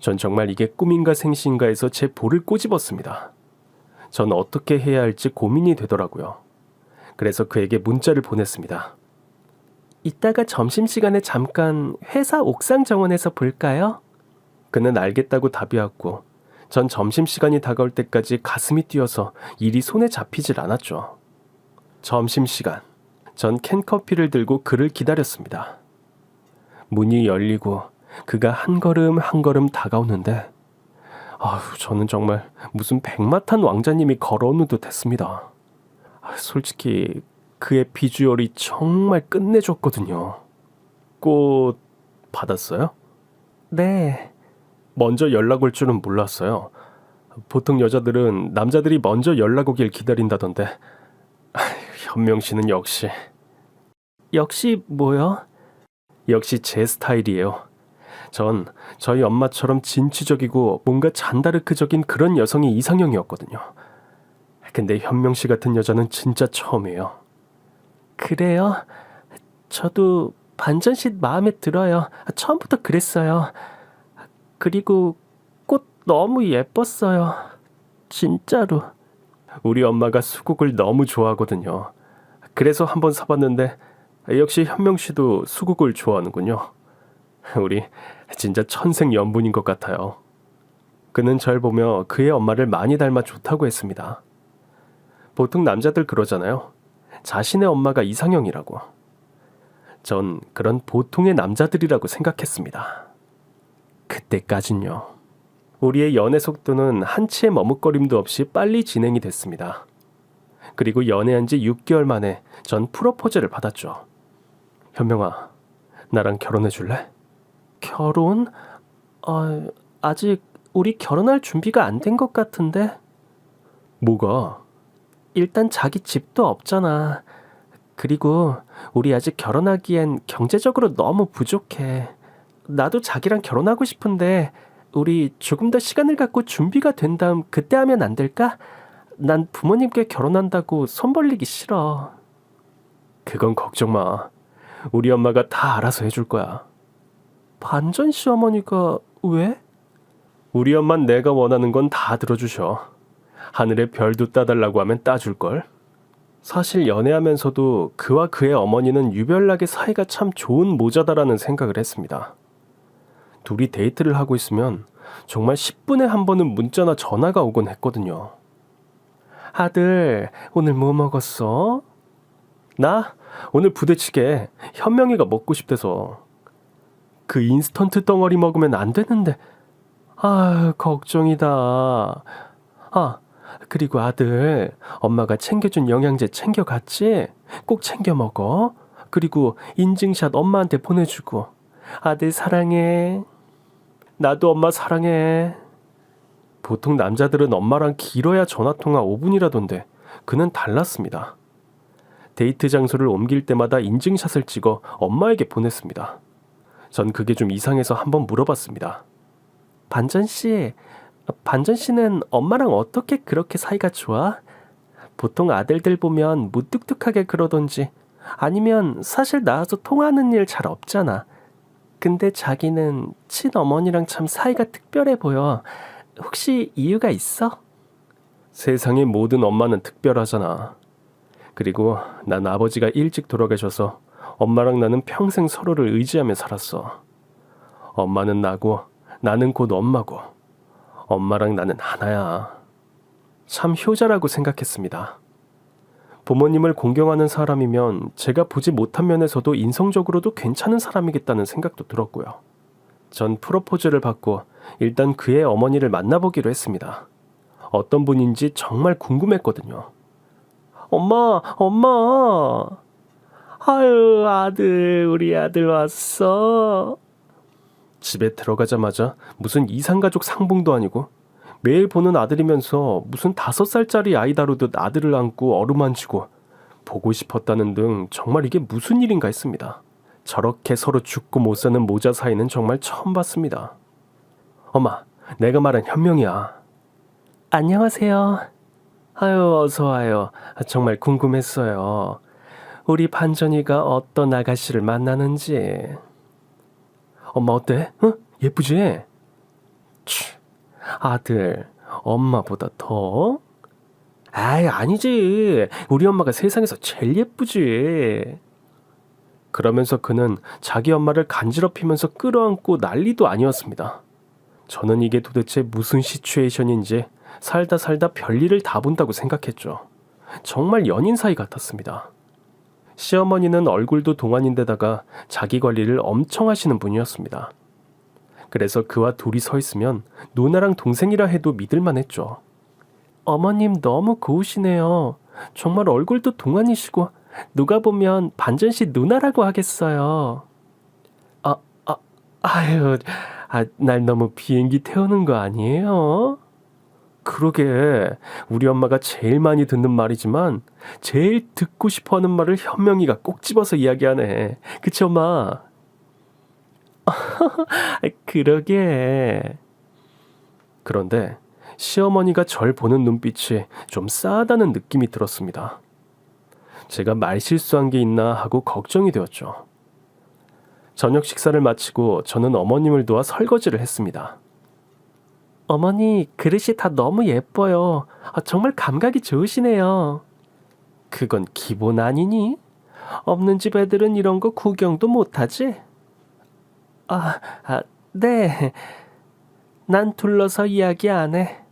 전 정말 이게 꿈인가 생시인가 해서 제 볼을 꼬집었습니다. 전 어떻게 해야 할지 고민이 되더라고요. 그래서 그에게 문자를 보냈습니다. 이따가 점심시간에 잠깐 회사 옥상 정원에서 볼까요? 그는 알겠다고 답이 왔고 전 점심시간이 다가올 때까지 가슴이 뛰어서 일이 손에 잡히질 않았죠. 점심시간, 전 캔커피를 들고 그를 기다렸습니다. 문이 열리고 그가 한 걸음 한 걸음 다가오는데 저는 정말 무슨 백마탄 왕자님이 걸어오는 듯 했습니다. 솔직히 그의 비주얼이 정말 끝내줬거든요. 꽃 받았어요? 네. 먼저 연락 올 줄은 몰랐어요. 보통 여자들은 남자들이 먼저 연락 오길 기다린다던데. 현명 씨는 역시. 역시 뭐요? 역시 제 스타일이에요. 전 저희 엄마처럼 진취적이고 뭔가 잔다르크적인 그런 여성이 이상형이었거든요. 근데 현명 씨 같은 여자는 진짜 처음이에요. 그래요? 저도 반전씨 마음에 들어요. 처음부터 그랬어요. 그리고 꽃 너무 예뻤어요. 진짜로. 우리 엄마가 수국을 너무 좋아하거든요. 그래서 한번 사봤는데 역시 현명 씨도 수국을 좋아하는군요. 우리 진짜 천생연분인 것 같아요. 그는 절 보며 그의 엄마를 많이 닮아 좋다고 했습니다. 보통 남자들 그러잖아요. 자신의 엄마가 이상형이라고. 전 그런 보통의 남자들이라고 생각했습니다. 그때까진요. 우리의 연애 속도는 한치의 머뭇거림도 없이 빨리 진행이 됐습니다. 그리고 연애한 지 6개월 만에 전 프로포즈를 받았죠. 현명아, 나랑 결혼해 줄래? 결혼? 아직 우리 결혼할 준비가 안 된 것 같은데? 뭐가? 일단 자기 집도 없잖아. 그리고 우리 아직 결혼하기엔 경제적으로 너무 부족해. 나도 자기랑 결혼하고 싶은데 우리 조금 더 시간을 갖고 준비가 된 다음 그때 하면 안 될까? 난 부모님께 결혼한다고 손 벌리기 싫어. 그건 걱정 마. 우리 엄마가 다 알아서 해줄 거야. 반전 시어머니가 왜? 우리 엄만 내가 원하는 건 다 들어주셔. 하늘에 별도 따달라고 하면 따줄걸. 사실 연애하면서도 그와 그의 어머니는 유별나게 사이가 참 좋은 모자다라는 생각을 했습니다. 둘이 데이트를 하고 있으면 정말 10분에 한 번은 문자나 전화가 오곤 했거든요. 아들, 오늘 뭐 먹었어? 나 오늘 부대찌개 현명이가 먹고 싶대서. 그 인스턴트 덩어리 먹으면 안 되는데. 아, 걱정이다. 아, 그리고 아들, 엄마가 챙겨준 영양제 챙겨갔지? 꼭 챙겨 먹어. 그리고 인증샷 엄마한테 보내주고. 아들 사랑해. 나도 엄마 사랑해. 보통 남자들은 엄마랑 길어야 전화통화 5분이라던데 그는 달랐습니다. 데이트 장소를 옮길 때마다 인증샷을 찍어 엄마에게 보냈습니다. 전 그게 좀 이상해서 한번 물어봤습니다. 반전 씨는 엄마랑 어떻게 그렇게 사이가 좋아? 보통 아들들 보면 무뚝뚝하게 그러던지 아니면 사실 나와서 통화하는 일 잘 없잖아. 근데 자기는 친어머니랑 참 사이가 특별해 보여. 혹시 이유가 있어? 세상의 모든 엄마는 특별하잖아. 그리고 난 아버지가 일찍 돌아가셔서 엄마랑 나는 평생 서로를 의지하며 살았어. 엄마는 나고 나는 곧 엄마고 엄마랑 나는 하나야. 참 효자라고 생각했습니다. 부모님을 공경하는 사람이면 제가 보지 못한 면에서도 인성적으로도 괜찮은 사람이겠다는 생각도 들었고요. 전 프로포즈를 받고 일단 그의 어머니를 만나보기로 했습니다. 어떤 분인지 정말 궁금했거든요. 엄마. 아유, 우리 아들 왔어. 집에 들어가자마자 무슨 이산가족 상봉도 아니고 매일 보는 아들이면서 무슨 5살짜리 아이 다루듯 아들을 안고 어루만지고 보고 싶었다는 등 정말 이게 무슨 일인가 했습니다. 저렇게 서로 죽고 못 사는 모자 사이는 정말 처음 봤습니다. 엄마, 내가 말한 현명이야. 안녕하세요. 아유, 어서 와요. 정말 궁금했어요. 우리 반전이가 어떤 아가씨를 만나는지. 엄마 어때? 응? 예쁘지? 아들, 엄마보다 더? 아이, 아니지. 우리 엄마가 세상에서 제일 예쁘지. 그러면서 그는 자기 엄마를 간지럽히면서 끌어안고 난리도 아니었습니다. 저는 이게 도대체 무슨 시츄에이션인지 살다 별일을 다 본다고 생각했죠. 정말 연인 사이 같았습니다. 시어머니는 얼굴도 동안인데다가 자기 관리를 엄청 하시는 분이었습니다. 그래서 그와 둘이 서 있으면 누나랑 동생이라 해도 믿을만 했죠. 어머님 너무 고우시네요. 정말 얼굴도 동안이시고 누가 보면 반전씨 누나라고 하겠어요. 날 너무 비행기 태우는 거 아니에요? 그러게, 우리 엄마가 제일 많이 듣는 말이지만 제일 듣고 싶어하는 말을 현명이가 꼭 집어서 이야기하네. 그치 엄마? 그러게. 그런데 시어머니가 절 보는 눈빛이 좀 싸하다는 느낌이 들었습니다. 제가 말실수한 게 있나 하고 걱정이 되었죠. 저녁 식사를 마치고 저는 어머님을 도와 설거지를 했습니다. 어머니, 그릇이 다 너무 예뻐요. 정말 감각이 좋으시네요. 그건 기본 아니니? 없는 집 애들은 이런 거 구경도 못하지? 네. 난 둘러서 이야기 안 해.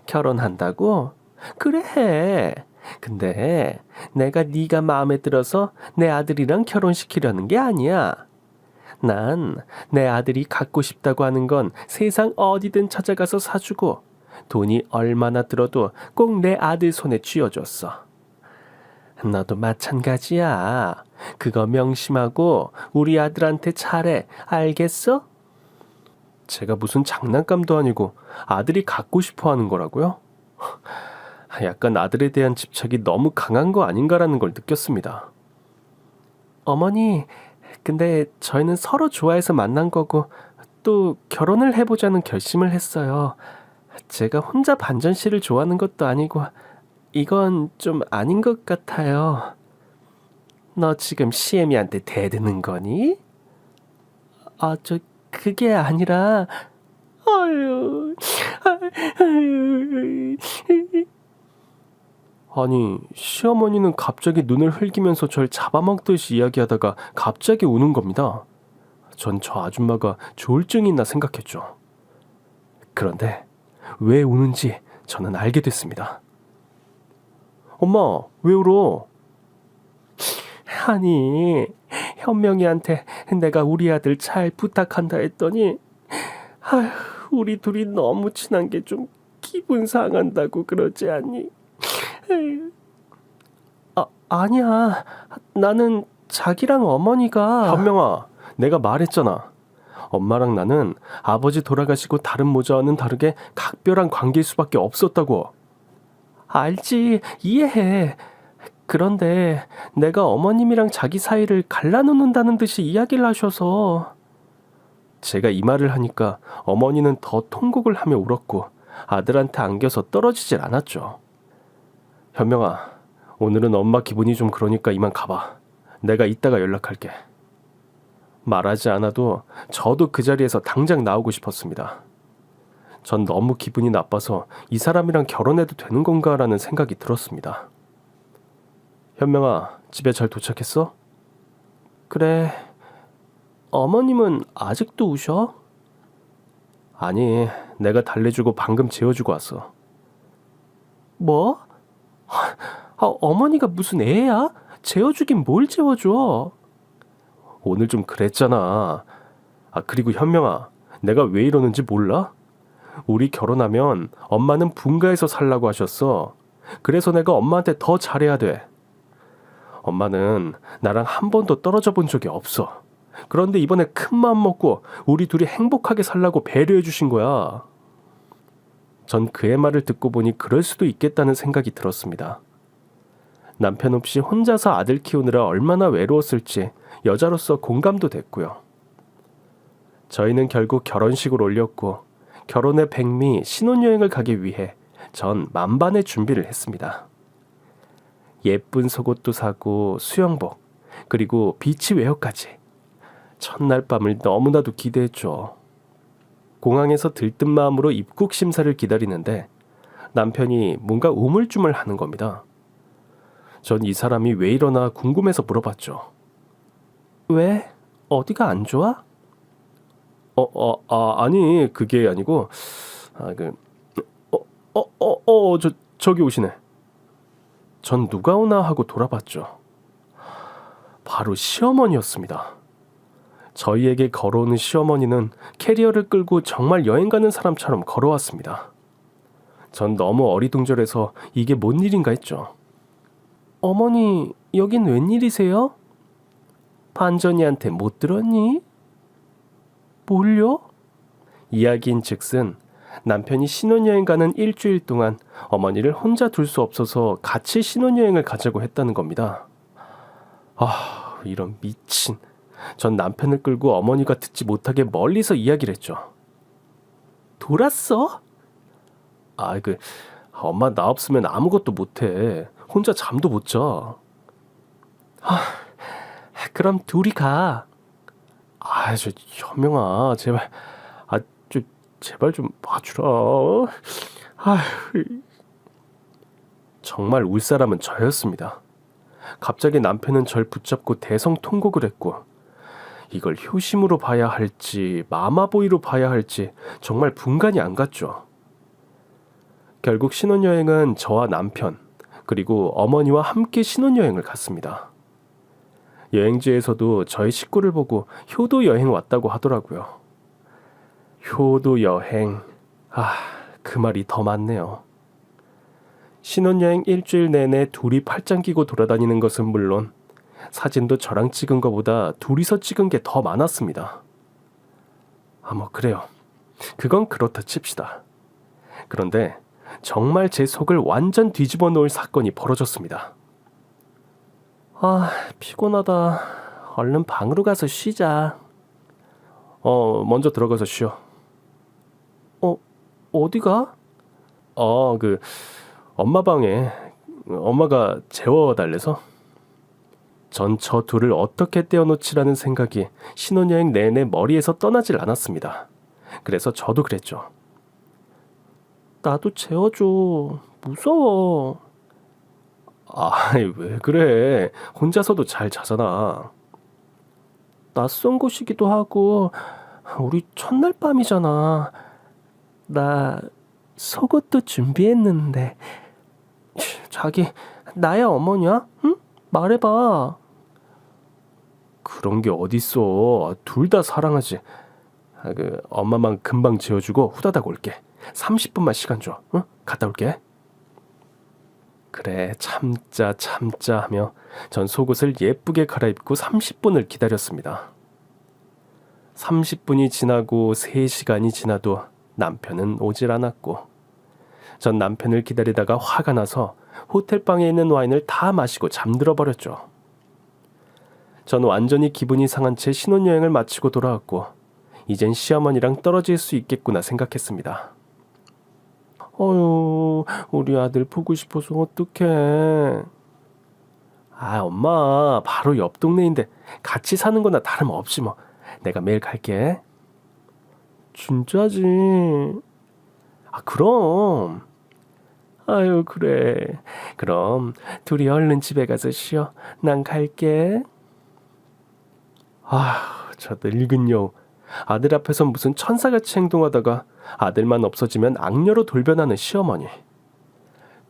결혼한다고? 그래 해. 근데 내가 네가 마음에 들어서 내 아들이랑 결혼시키려는 게 아니야. 난 내 아들이 갖고 싶다고 하는 건 세상 어디든 찾아가서 사주고 돈이 얼마나 들어도 꼭 내 아들 손에 쥐어줬어. 너도 마찬가지야. 그거 명심하고 우리 아들한테 잘해. 알겠어? 제가 무슨 장난감도 아니고 아들이 갖고 싶어 하는 거라고요? 약간 아들에 대한 집착이 너무 강한 거 아닌가라는 걸 느꼈습니다. 어머니, 근데 저희는 서로 좋아해서 만난 거고 또 결혼을 해보자는 결심을 했어요. 제가 혼자 반전 씨를 좋아하는 것도 아니고 이건 좀 아닌 것 같아요. 너 지금 시애미한테 대드는 거니? 그게 아니라 아니, 시어머니는 갑자기 눈을 흘기면서 절 잡아먹듯이 이야기하다가 갑자기 우는 겁니다. 전 저 아줌마가 조울증이 있나 생각했죠. 그런데 왜 우는지 저는 알게 됐습니다. 엄마, 왜 울어? 아니, 현명이한테 내가 우리 아들 잘 부탁한다 했더니 아휴, 우리 둘이 너무 친한 게 좀 기분 상한다고 그러지 않니? 에휴. 아니야. 나는 자기랑 어머니가... 현명아, 내가 말했잖아. 엄마랑 나는 아버지 돌아가시고 다른 모자와는 다르게 각별한 관계일 수밖에 없었다고. 알지, 이해해. 그런데 내가 어머님이랑 자기 사이를 갈라놓는다는 듯이 이야기를 하셔서... 제가 이 말을 하니까 어머니는 더 통곡을 하며 울었고 아들한테 안겨서 떨어지질 않았죠. 현명아, 오늘은 엄마 기분이 좀 그러니까 이만 가봐. 내가 이따가 연락할게. 말하지 않아도 저도 그 자리에서 당장 나오고 싶었습니다. 전 너무 기분이 나빠서 이 사람이랑 결혼해도 되는 건가라는 생각이 들었습니다. 현명아, 집에 잘 도착했어? 그래. 어머님은 아직도 우셔? 아니, 내가 달래주고 방금 재워주고 왔어. 뭐? 어머니가 무슨 애야? 재워주긴 뭘 재워줘? 오늘 좀 그랬잖아. 그리고 현명아, 내가 왜 이러는지 몰라? 우리 결혼하면 엄마는 분가해서 살라고 하셨어. 그래서 내가 엄마한테 더 잘해야 돼. 엄마는 나랑 한 번도 떨어져 본 적이 없어. 그런데 이번에 큰 마음 먹고 우리 둘이 행복하게 살라고 배려해 주신 거야. 전 그의 말을 듣고 보니 그럴 수도 있겠다는 생각이 들었습니다. 남편 없이 혼자서 아들 키우느라 얼마나 외로웠을지 여자로서 공감도 됐고요. 저희는 결국 결혼식을 올렸고 결혼의 백미 신혼여행을 가기 위해 전 만반의 준비를 했습니다. 예쁜 속옷도 사고 수영복 그리고 비치 웨어까지. 첫날 밤을 너무나도 기대했죠. 공항에서 들뜬 마음으로 입국 심사를 기다리는데 남편이 뭔가 우물쭈물하는 겁니다. 전 이 사람이 왜 이러나 궁금해서 물어봤죠. 왜? 어디가 안 좋아? 아니, 그게 아니고, 저기 오시네. 전 누가 오나 하고 돌아봤죠. 바로 시어머니였습니다. 저희에게 걸어오는 시어머니는 캐리어를 끌고 정말 여행 가는 사람처럼 걸어왔습니다. 전 너무 어리둥절해서 이게 뭔 일인가 했죠. 어머니, 여긴 웬일이세요? 반전이한테 못 들었니? 뭘요? 이야기인 즉슨 남편이 신혼여행 가는 일주일 동안 어머니를 혼자 둘 수 없어서 같이 신혼여행을 가자고 했다는 겁니다. 이런 미친. 전 남편을 끌고 어머니가 듣지 못하게 멀리서 이야기를 했죠. 돌았어? 엄마 나 없으면 아무것도 못해. 혼자 잠도 못 자. 그럼 둘이 가. 현명아, 제발. 제발 좀 봐주라. 정말 울 사람은 저였습니다. 갑자기 남편은 절 붙잡고 대성통곡을 했고 이걸 효심으로 봐야 할지 마마보이로 봐야 할지 정말 분간이 안 갔죠. 결국 신혼여행은 저와 남편 그리고 어머니와 함께 신혼여행을 갔습니다. 여행지에서도 저희 식구를 보고 효도 여행 왔다고 하더라고요. 효도 여행, 그 말이 더 많네요. 신혼여행 일주일 내내 둘이 팔짱 끼고 돌아다니는 것은 물론 사진도 저랑 찍은 것보다 둘이서 찍은 게 더 많았습니다. 그래요. 그건 그렇다 칩시다. 그런데 정말 제 속을 완전 뒤집어 놓을 사건이 벌어졌습니다. 피곤하다. 얼른 방으로 가서 쉬자. 먼저 들어가서 쉬어. 어디가? 엄마 방에 엄마가 재워달래서. 전 저 둘을 어떻게 떼어놓지라는 생각이 신혼여행 내내 머리에서 떠나질 않았습니다. 그래서 저도 그랬죠. 나도 재워줘. 무서워. 왜 그래. 혼자서도 잘 자잖아. 낯선 곳이기도 하고 우리 첫날 밤이잖아. 나 속옷도 준비했는데. 자기 나야 어머니야? 응? 말해봐. 그런 게 어딨어. 둘 다 사랑하지. 엄마만 금방 재워주고 후다닥 올게. 30분만 시간 줘. 응? 갔다 올게. 그래, 참자 하며 전 속옷을 예쁘게 갈아입고 30분을 기다렸습니다. 30분이 지나고 3시간이 지나도 남편은 오질 않았고 전 남편을 기다리다가 화가 나서 호텔방에 있는 와인을 다 마시고 잠들어 버렸죠. 전 완전히 기분이 상한 채 신혼여행을 마치고 돌아왔고 이젠 시어머니랑 떨어질 수 있겠구나 생각했습니다. 어휴, 우리 아들 보고 싶어서 어떡해. 아, 엄마, 바로 옆 동네인데 같이 사는 거나 다름없지 뭐. 내가 매일 갈게. 진짜지? 아, 그럼. 아유, 그래. 그럼 둘이 얼른 집에 가서 쉬어. 난 갈게. 아, 저 늙은 여우. 아들 앞에서 무슨 천사같이 행동하다가 아들만 없어지면 악녀로 돌변하는 시어머니.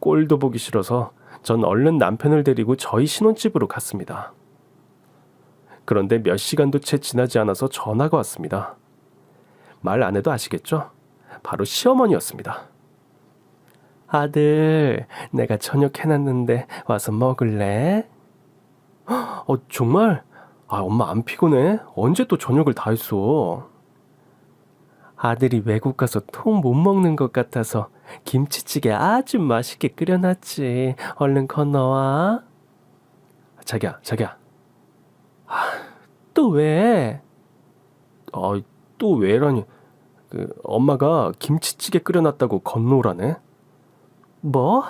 꼴도 보기 싫어서 전 얼른 남편을 데리고 저희 신혼집으로 갔습니다. 그런데 몇 시간도 채 지나지 않아서 전화가 왔습니다. 말 안 해도 아시겠죠? 바로 시어머니였습니다. 아들, 내가 저녁 해놨는데 와서 먹을래? 정말? 아, 엄마 안 피곤해? 언제 또 저녁을 다 했어? 아들이 외국 가서 통 못 먹는 것 같아서 김치찌개 아주 맛있게 끓여놨지. 얼른 건너와. 자기야. 또 왜? 또 왜라니. 엄마가 김치찌개 끓여놨다고 건너오라네. 뭐?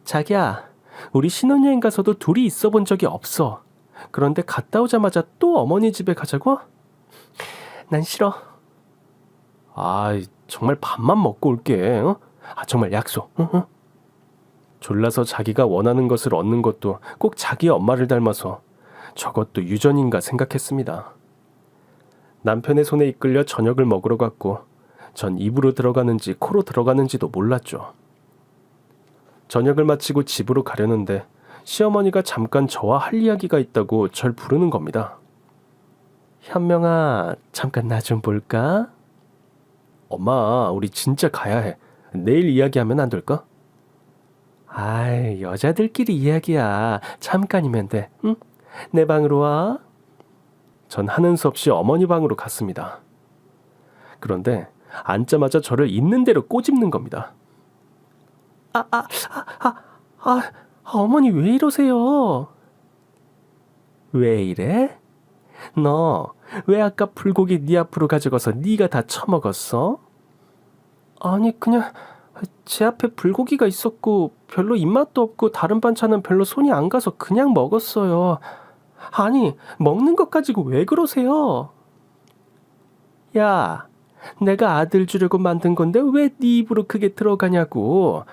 자기야, 우리 신혼여행 가서도 둘이 있어 본 적이 없어. 그런데 갔다 오자마자 또 어머니 집에 가자고? 난 싫어. 정말 밥만 먹고 올게. 어? 정말 약속. 응? 졸라서 자기가 원하는 것을 얻는 것도 꼭 자기 엄마를 닮아서 저것도 유전인가 생각했습니다. 남편의 손에 이끌려 저녁을 먹으러 갔고 전 입으로 들어가는지 코로 들어가는지도 몰랐죠. 저녁을 마치고 집으로 가려는데 시어머니가 잠깐 저와 할 이야기가 있다고 절 부르는 겁니다. 현명아, 잠깐 나 좀 볼까? 엄마, 우리 진짜 가야 해. 내일 이야기하면 안 될까? 여자들끼리 이야기야. 잠깐이면 돼. 응? 내 방으로 와. 전 하는 수 없이 어머니 방으로 갔습니다. 그런데 앉자마자 저를 있는 대로 꼬집는 겁니다. 어머니 왜 이러세요? 왜 이래? 너 왜 아까 불고기 네 앞으로 가져가서 네가 다 처먹었어? 아니, 그냥 제 앞에 불고기가 있었고 별로 입맛도 없고 다른 반찬은 별로 손이 안 가서 그냥 먹었어요. 아니, 먹는 것 가지고 왜 그러세요? 야, 내가 아들 주려고 만든 건데 왜 네 입으로 그게 들어가냐고.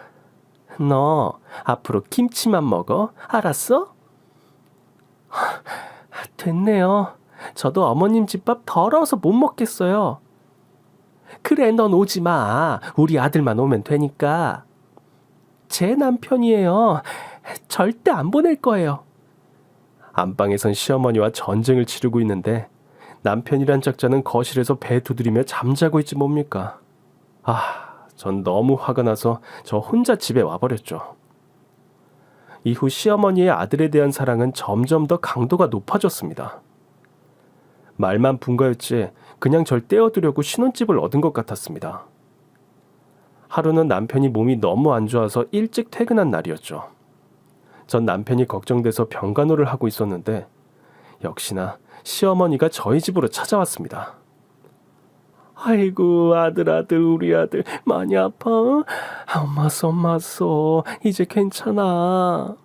너 앞으로 김치만 먹어. 알았어? 됐네요. 저도 어머님 집밥 더러워서 못 먹겠어요. 그래, 넌 오지 마. 우리 아들만 오면 되니까. 제 남편이에요. 절대 안 보낼 거예요. 안방에선 시어머니와 전쟁을 치르고 있는데 남편이란 짝자는 거실에서 배 두드리며 잠자고 있지 뭡니까. 전 너무 화가 나서 저 혼자 집에 와버렸죠. 이후 시어머니의 아들에 대한 사랑은 점점 더 강도가 높아졌습니다. 말만 분거였지 그냥 절 떼어두려고 신혼집을 얻은 것 같았습니다. 하루는 남편이 몸이 너무 안 좋아서 일찍 퇴근한 날이었죠. 전 남편이 걱정돼서 병간호를 하고 있었는데 역시나 시어머니가 저희 집으로 찾아왔습니다. 아이고, 아들, 우리 아들 많이 아파? 엄마 이제 괜찮아.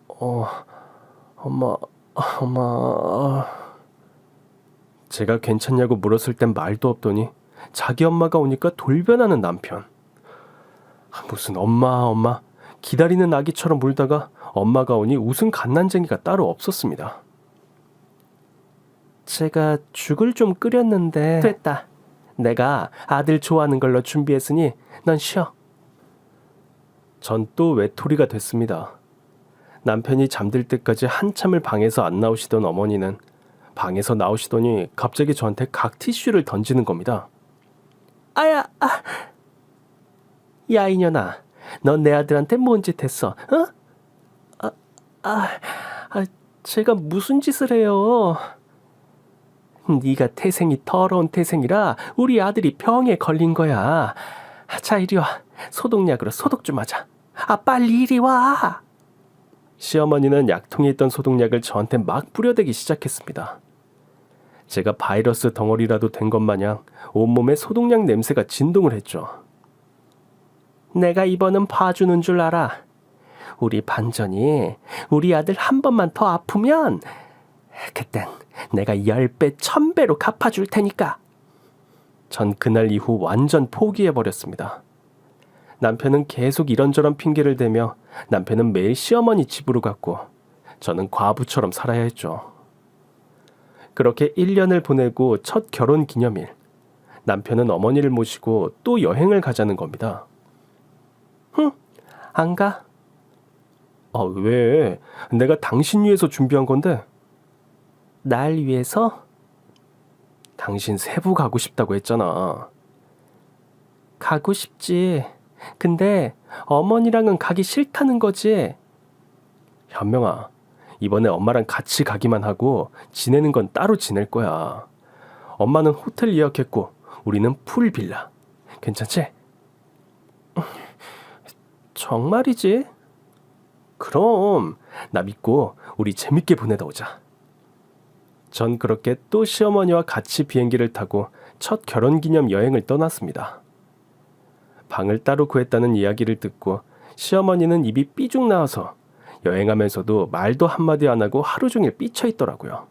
엄마. 제가 괜찮냐고 물었을 땐 말도 없더니 자기 엄마가 오니까 돌변하는 남편. 무슨 엄마 기다리는 아기처럼 울다가 엄마가 오니 웃은 갓난쟁이가 따로 없었습니다. 제가 죽을 좀 끓였는데. 됐다. 내가 아들 좋아하는 걸로 준비했으니 넌 쉬어. 전 또 외톨이가 됐습니다. 남편이 잠들 때까지 한참을 방에서 안 나오시던 어머니는 방에서 나오시더니 갑자기 저한테 각 티슈를 던지는 겁니다. 아야, 야 이년아, 넌 내 아들한테 뭔 짓 했어? 어? 제가 무슨 짓을 해요? 네가 태생이 더러운 태생이라 우리 아들이 병에 걸린 거야. 자, 이리 와. 소독약으로 소독 좀 하자. 빨리 이리 와. 시어머니는 약통에 있던 소독약을 저한테 막 뿌려대기 시작했습니다. 제가 바이러스 덩어리라도 된 것 마냥 온몸에 소독약 냄새가 진동을 했죠. 내가 이번은 봐주는 줄 알아. 우리 반전이 우리 아들 한 번만 더 아프면 그땐 내가 10배, 1000배로 갚아줄 테니까. 전 그날 이후 완전 포기해버렸습니다. 남편은 계속 이런저런 핑계를 대며 남편은 매일 시어머니 집으로 갔고 저는 과부처럼 살아야 했죠. 그렇게 1년을 보내고 첫 결혼 기념일, 남편은 어머니를 모시고 또 여행을 가자는 겁니다. 안 가? 왜? 내가 당신 위해서 준비한 건데. 날 위해서? 당신 세부 가고 싶다고 했잖아. 가고 싶지. 근데 어머니랑은 가기 싫다는 거지. 현명아, 이번에 엄마랑 같이 가기만 하고 지내는 건 따로 지낼 거야. 엄마는 호텔 예약했고 우리는 풀빌라. 괜찮지? 정말이지? 그럼 나 믿고 우리 재밌게 보내다 오자. 전 그렇게 또 시어머니와 같이 비행기를 타고 첫 결혼기념 여행을 떠났습니다. 방을 따로 구했다는 이야기를 듣고 시어머니는 입이 삐죽 나와서 여행하면서도 말도 한마디 안 하고 하루 종일 삐쳐 있더라고요.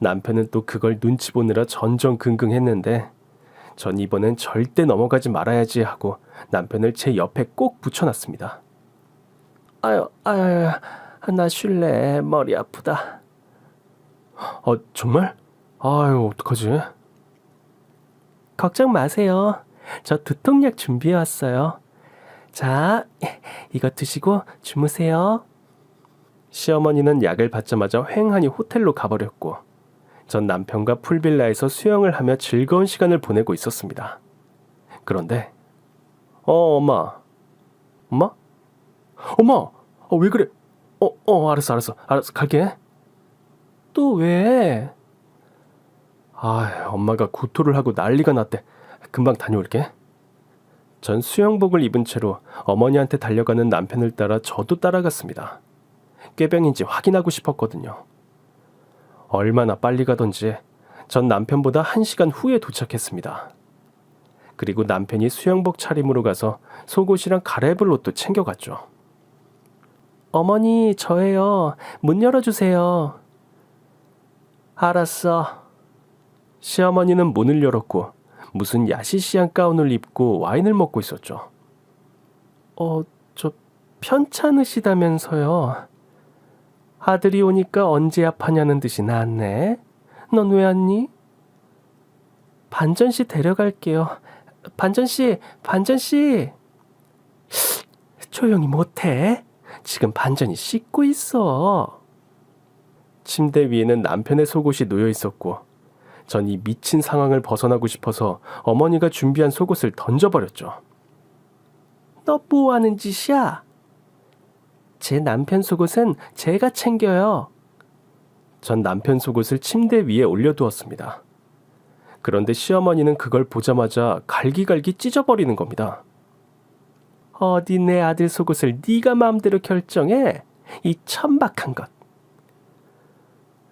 남편은 또 그걸 눈치 보느라 전전긍긍했는데 전 이번엔 절대 넘어가지 말아야지 하고 남편을 제 옆에 꼭 붙여놨습니다. 아유, 나 쉴래. 머리 아프다. 정말? 아유, 어떡하지? 걱정 마세요. 저 두통약 준비해왔어요. 자, 이거 드시고 주무세요. 시어머니는 약을 받자마자 휑하니 호텔로 가버렸고 전 남편과 풀빌라에서 수영을 하며 즐거운 시간을 보내고 있었습니다. 그런데 엄마. 엄마? 엄마! 왜 그래? 알았어. 갈게. 또 왜? 엄마가 구토를 하고 난리가 났대. 금방 다녀올게. 전 수영복을 입은 채로 어머니한테 달려가는 남편을 따라 저도 따라갔습니다. 꾀병인지 확인하고 싶었거든요. 얼마나 빨리 가던지 전 남편보다 1시간 후에 도착했습니다. 그리고 남편이 수영복 차림으로 가서 속옷이랑 갈아입을 옷도 챙겨갔죠. 어머니, 저예요. 문 열어주세요. 알았어. 시어머니는 문을 열었고 무슨 야시시한 가운을 입고 와인을 먹고 있었죠. 저 편찮으시다면서요. 아들이 오니까 언제야 파냐는 듯이 나왔네. 넌 왜 왔니? 반전씨 데려갈게요. 반전씨. 조용히 못해. 지금 반전이 씻고 있어. 침대 위에는 남편의 속옷이 놓여 있었고 전 이 미친 상황을 벗어나고 싶어서 어머니가 준비한 속옷을 던져버렸죠. 너 뭐 하는 짓이야? 제 남편 속옷은 제가 챙겨요. 전 남편 속옷을 침대 위에 올려두었습니다. 그런데 시어머니는 그걸 보자마자 갈기갈기 찢어버리는 겁니다. 어디 내 아들 속옷을 네가 마음대로 결정해? 이 천박한 것.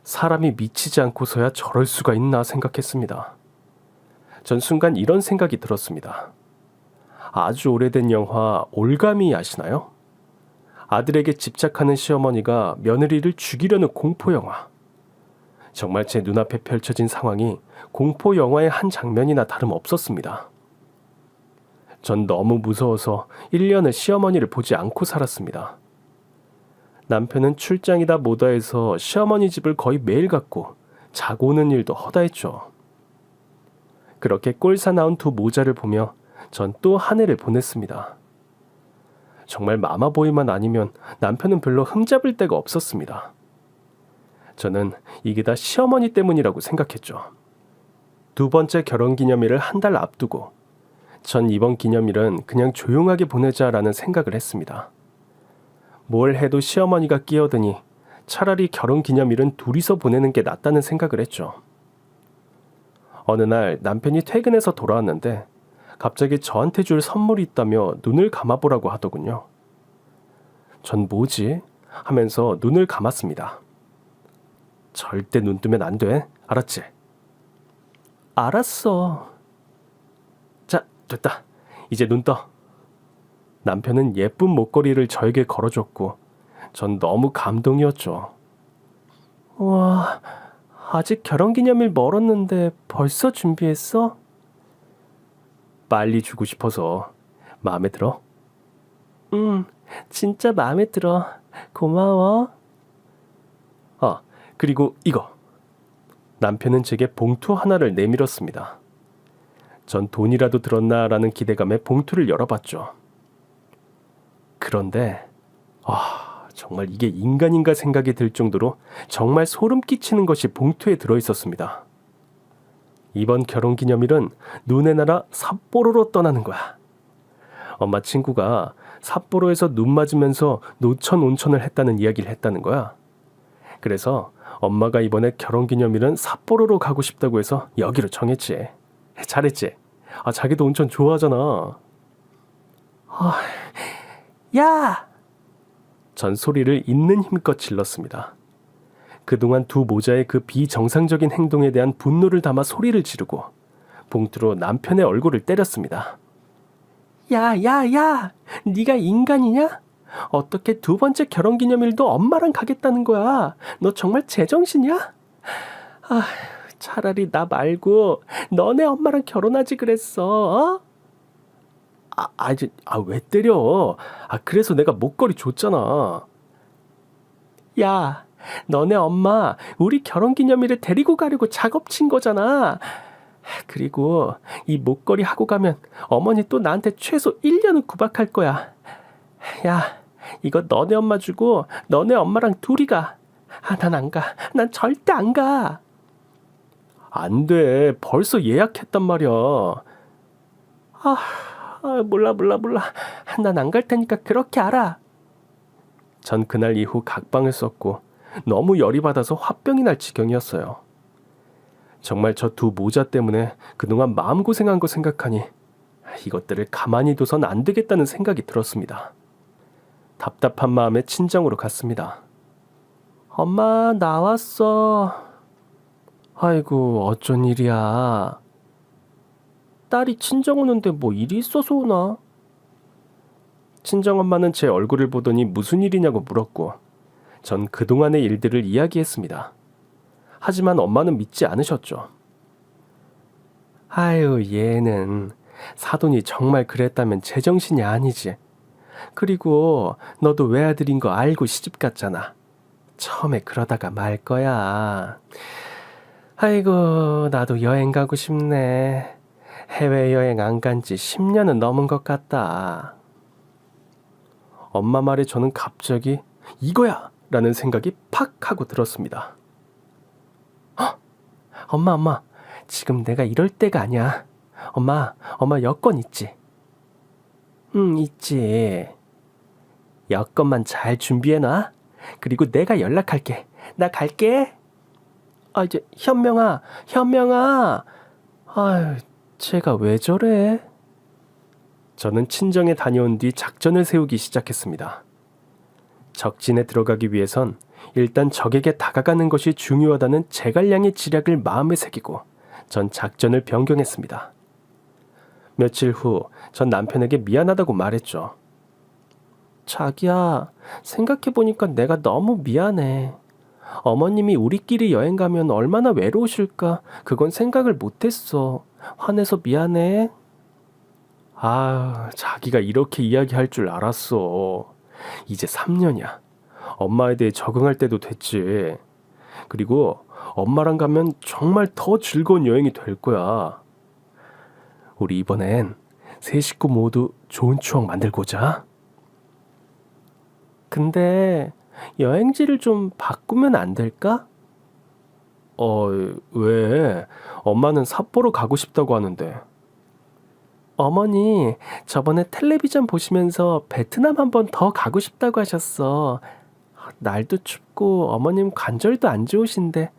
사람이 미치지 않고서야 저럴 수가 있나 생각했습니다. 전 순간 이런 생각이 들었습니다. 아주 오래된 영화 올가미 아시나요? 아들에게 집착하는 시어머니가 며느리를 죽이려는 공포영화. 정말 제 눈앞에 펼쳐진 상황이 공포영화의 한 장면이나 다름없었습니다. 전 너무 무서워서 1년을 시어머니를 보지 않고 살았습니다. 남편은 출장이다 뭐다 해서 시어머니 집을 거의 매일 갔고 자고 오는 일도 허다했죠. 그렇게 꼴사 나온 두 모자를 보며 전 또 한 해를 보냈습니다. 정말 마마보이만 아니면 남편은 별로 흠잡을 데가 없었습니다. 저는 이게 다 시어머니 때문이라고 생각했죠. 두 번째 결혼기념일을 한 달 앞두고 전 이번 기념일은 그냥 조용하게 보내자라는 생각을 했습니다. 뭘 해도 시어머니가 끼어드니 차라리 결혼기념일은 둘이서 보내는 게 낫다는 생각을 했죠. 어느 날 남편이 퇴근해서 돌아왔는데 갑자기 저한테 줄 선물이 있다며 눈을 감아보라고 하더군요. 전 뭐지? 하면서 눈을 감았습니다. 절대 눈 뜨면 안 돼. 알았지? 알았어. 자, 됐다. 이제 눈 떠. 남편은 예쁜 목걸이를 저에게 걸어줬고 전 너무 감동이었죠. 와, 아직 결혼기념일 멀었는데 벌써 준비했어? 빨리 주고 싶어서. 마음에 들어? 진짜 마음에 들어. 고마워. 그리고 이거. 남편은 제게 봉투 하나를 내밀었습니다. 전 돈이라도 들었나라는 기대감에 봉투를 열어봤죠. 그런데 정말 이게 인간인가 생각이 들 정도로 정말 소름 끼치는 것이 봉투에 들어있었습니다. 이번 결혼기념일은 눈의 나라 삿포로로 떠나는 거야. 엄마 친구가 삿포로에서 눈 맞으면서 노천 온천을 했다는 이야기를 했다는 거야. 그래서 엄마가 이번에 결혼기념일은 삿포로로 가고 싶다고 해서 여기로 정했지. 잘했지? 자기도 온천 좋아하잖아. 야! 전 소리를 있는 힘껏 질렀습니다. 그동안 두 모자의 그 비정상적인 행동에 대한 분노를 담아 소리를 지르고 봉투로 남편의 얼굴을 때렸습니다. 야! 네가 인간이냐? 어떻게 두 번째 결혼기념일도 엄마랑 가겠다는 거야? 너 정말 제정신이야? 차라리 나 말고 너네 엄마랑 결혼하지 그랬어. 왜 때려? 그래서 내가 목걸이 줬잖아. 야, 너네 엄마 우리 결혼기념일에 데리고 가려고 작업친 거잖아. 그리고 이 목걸이 하고 가면 어머니 또 나한테 최소 1년은 구박할 거야. 야, 이거 너네 엄마 주고 너네 엄마랑 둘이 가. 난 안 가. 난 절대 안 가. 안 돼. 벌써 예약했단 말이야. 몰라. 난 안 갈 테니까 그렇게 알아. 전 그날 이후 각방을 썼고 너무 열이 받아서 화병이 날 지경이었어요. 정말 저 두 모자 때문에 그동안 마음고생한 거 생각하니 이것들을 가만히 둬선 안 되겠다는 생각이 들었습니다. 답답한 마음에 친정으로 갔습니다. 엄마, 나왔어. 아이고, 어쩐 일이야. 딸이 친정 오는데 뭐 일이 있어서 오나? 친정엄마는 제 얼굴을 보더니 무슨 일이냐고 물었고 전 그동안의 일들을 이야기했습니다. 하지만 엄마는 믿지 않으셨죠. 아유, 얘는 사돈이 정말 그랬다면 제정신이 아니지. 그리고 너도 외아들인 거 알고 시집 갔잖아. 처음에 그러다가 말 거야. 아이고, 나도 여행 가고 싶네. 해외여행 안 간 지 10년은 넘은 것 같다. 엄마 말에 저는 갑자기 이거야! 라는 생각이 팍 하고 들었습니다. 엄마, 지금 내가 이럴 때가 아니야. 엄마 여권 있지? 응, 있지. 여권만 잘 준비해놔. 그리고 내가 연락할게. 나 갈게. 이제 현명아. 아유, 쟤가 왜 저래? 저는 친정에 다녀온 뒤 작전을 세우기 시작했습니다. 적진에 들어가기 위해선 일단 적에게 다가가는 것이 중요하다는 제갈량의 지략을 마음에 새기고 전 작전을 변경했습니다. 며칠 후 전 남편에게 미안하다고 말했죠. 자기야, 생각해보니까 내가 너무 미안해. 어머님이 우리끼리 여행 가면 얼마나 외로우실까? 그건 생각을 못했어. 화내서 미안해. 자기가 이렇게 이야기할 줄 알았어. 이제 3년이야. 엄마에 대해 적응할 때도 됐지. 그리고 엄마랑 가면 정말 더 즐거운 여행이 될 거야. 우리 이번엔 세 식구 모두 좋은 추억 만들고자. 근데 여행지를 좀 바꾸면 안 될까? 왜? 엄마는 삿포로 가고 싶다고 하는데. 어머니, 저번에 텔레비전 보시면서 베트남 한 번 더 가고 싶다고 하셨어. 날도 춥고 어머님 관절도 안 좋으신데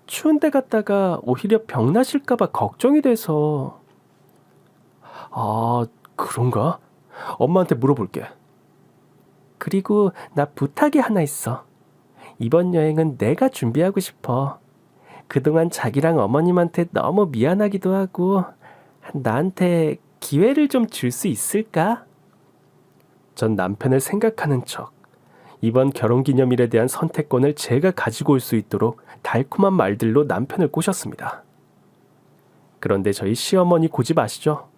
추운 데 갔다가 오히려 병 나실까 봐 걱정이 돼서. 아, 그런가? 엄마한테 물어볼게. 그리고 나 부탁이 하나 있어. 이번 여행은 내가 준비하고 싶어. 그동안 자기랑 어머님한테 너무 미안하기도 하고 나한테 기회를 좀 줄 수 있을까? 전 남편을 생각하는 척 이번 결혼기념일에 대한 선택권을 제가 가지고 올 수 있도록 달콤한 말들로 남편을 꼬셨습니다. 그런데 저희 시어머니 고집 아시죠?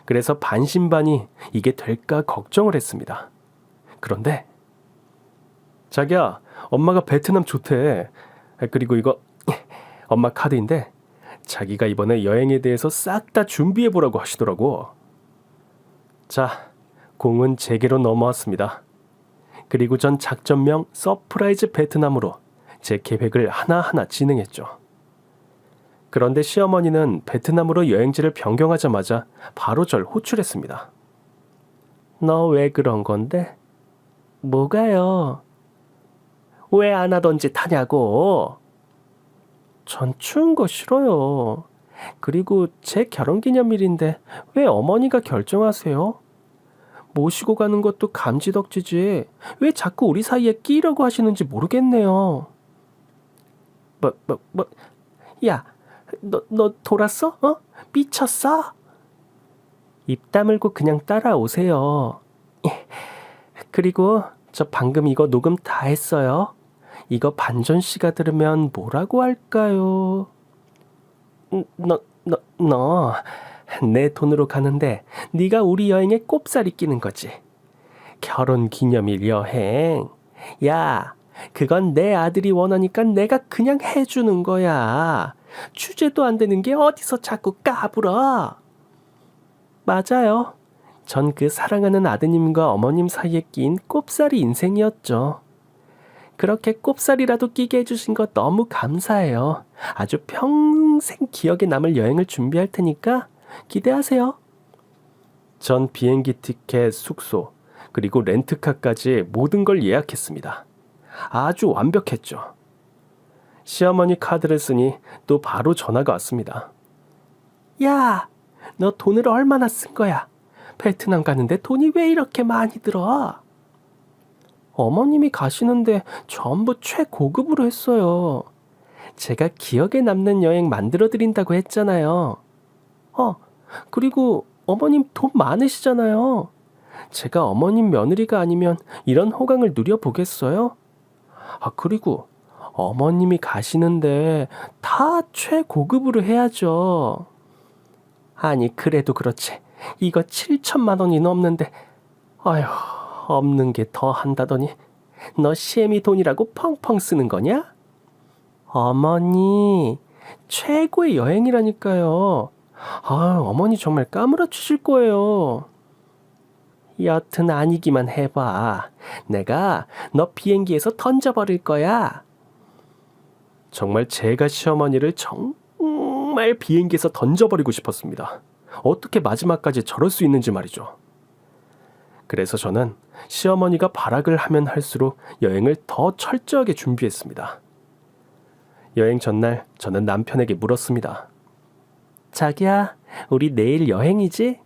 그래서 반신반의 이게 될까 걱정을 했습니다. 그런데 자기야, 엄마가 베트남 좋대. 그리고 이거 엄마 카드인데 자기가 이번에 여행에 대해서 싹 다 준비해보라고 하시더라고. 자, 공은 제게로 넘어왔습니다. 그리고 전 작전명 서프라이즈 베트남으로 제 계획을 하나하나 진행했죠. 그런데 시어머니는 베트남으로 여행지를 변경하자마자 바로 절 호출했습니다. 너 왜 그런 건데? 뭐가요? 왜 안 하던 짓 하냐고? 전 추운 거 싫어요. 그리고 제 결혼기념일인데 왜 어머니가 결정하세요? 모시고 가는 것도 감지덕지지 왜 자꾸 우리 사이에 끼려고 하시는지 모르겠네요. 야, 너 돌았어? 미쳤어? 입 다물고 그냥 따라오세요. 그리고 저 방금 이거 녹음 다 했어요. 이거 반전 씨가 들으면 뭐라고 할까요? 너 내 돈으로 가는데 네가 우리 여행에 꼽살이 끼는 거지. 결혼 기념일 여행. 야, 그건 내 아들이 원하니까 내가 그냥 해주는 거야. 주제도 안 되는 게 어디서 자꾸 까불어. 맞아요. 전 그 사랑하는 아드님과 어머님 사이에 낀 꼽살이 인생이었죠. 그렇게 꼽살이라도 끼게 해주신 거 너무 감사해요. 아주 평생 기억에 남을 여행을 준비할 테니까 기대하세요. 전 비행기 티켓, 숙소, 그리고 렌트카까지 모든 걸 예약했습니다. 아주 완벽했죠. 시어머니 카드를 쓰니 또 바로 전화가 왔습니다. 야, 너 돈을 얼마나 쓴 거야? 베트남 가는데 돈이 왜 이렇게 많이 들어? 어머님이 가시는데 전부 최고급으로 했어요. 제가 기억에 남는 여행 만들어드린다고 했잖아요. 그리고 어머님 돈 많으시잖아요. 제가 어머님 며느리가 아니면 이런 호강을 누려보겠어요? 그리고 어머님이 가시는데 다 최고급으로 해야죠. 아니, 그래도 그렇지. 이거 7천만 원이 넘는데, 아휴, 없는 게 더 한다더니 너 시애미 돈이라고 펑펑 쓰는 거냐? 어머니, 최고의 여행이라니까요. 어머니 정말 까무러치실 거예요. 여튼 아니기만 해봐. 내가 너 비행기에서 던져버릴 거야. 정말 제가 시어머니를 정말 비행기에서 던져버리고 싶었습니다. 어떻게 마지막까지 저럴 수 있는지 말이죠. 그래서 저는 시어머니가 발악을 하면 할수록 여행을 더 철저하게 준비했습니다. 여행 전날 저는 남편에게 물었습니다. 자기야, 우리 내일 여행이지?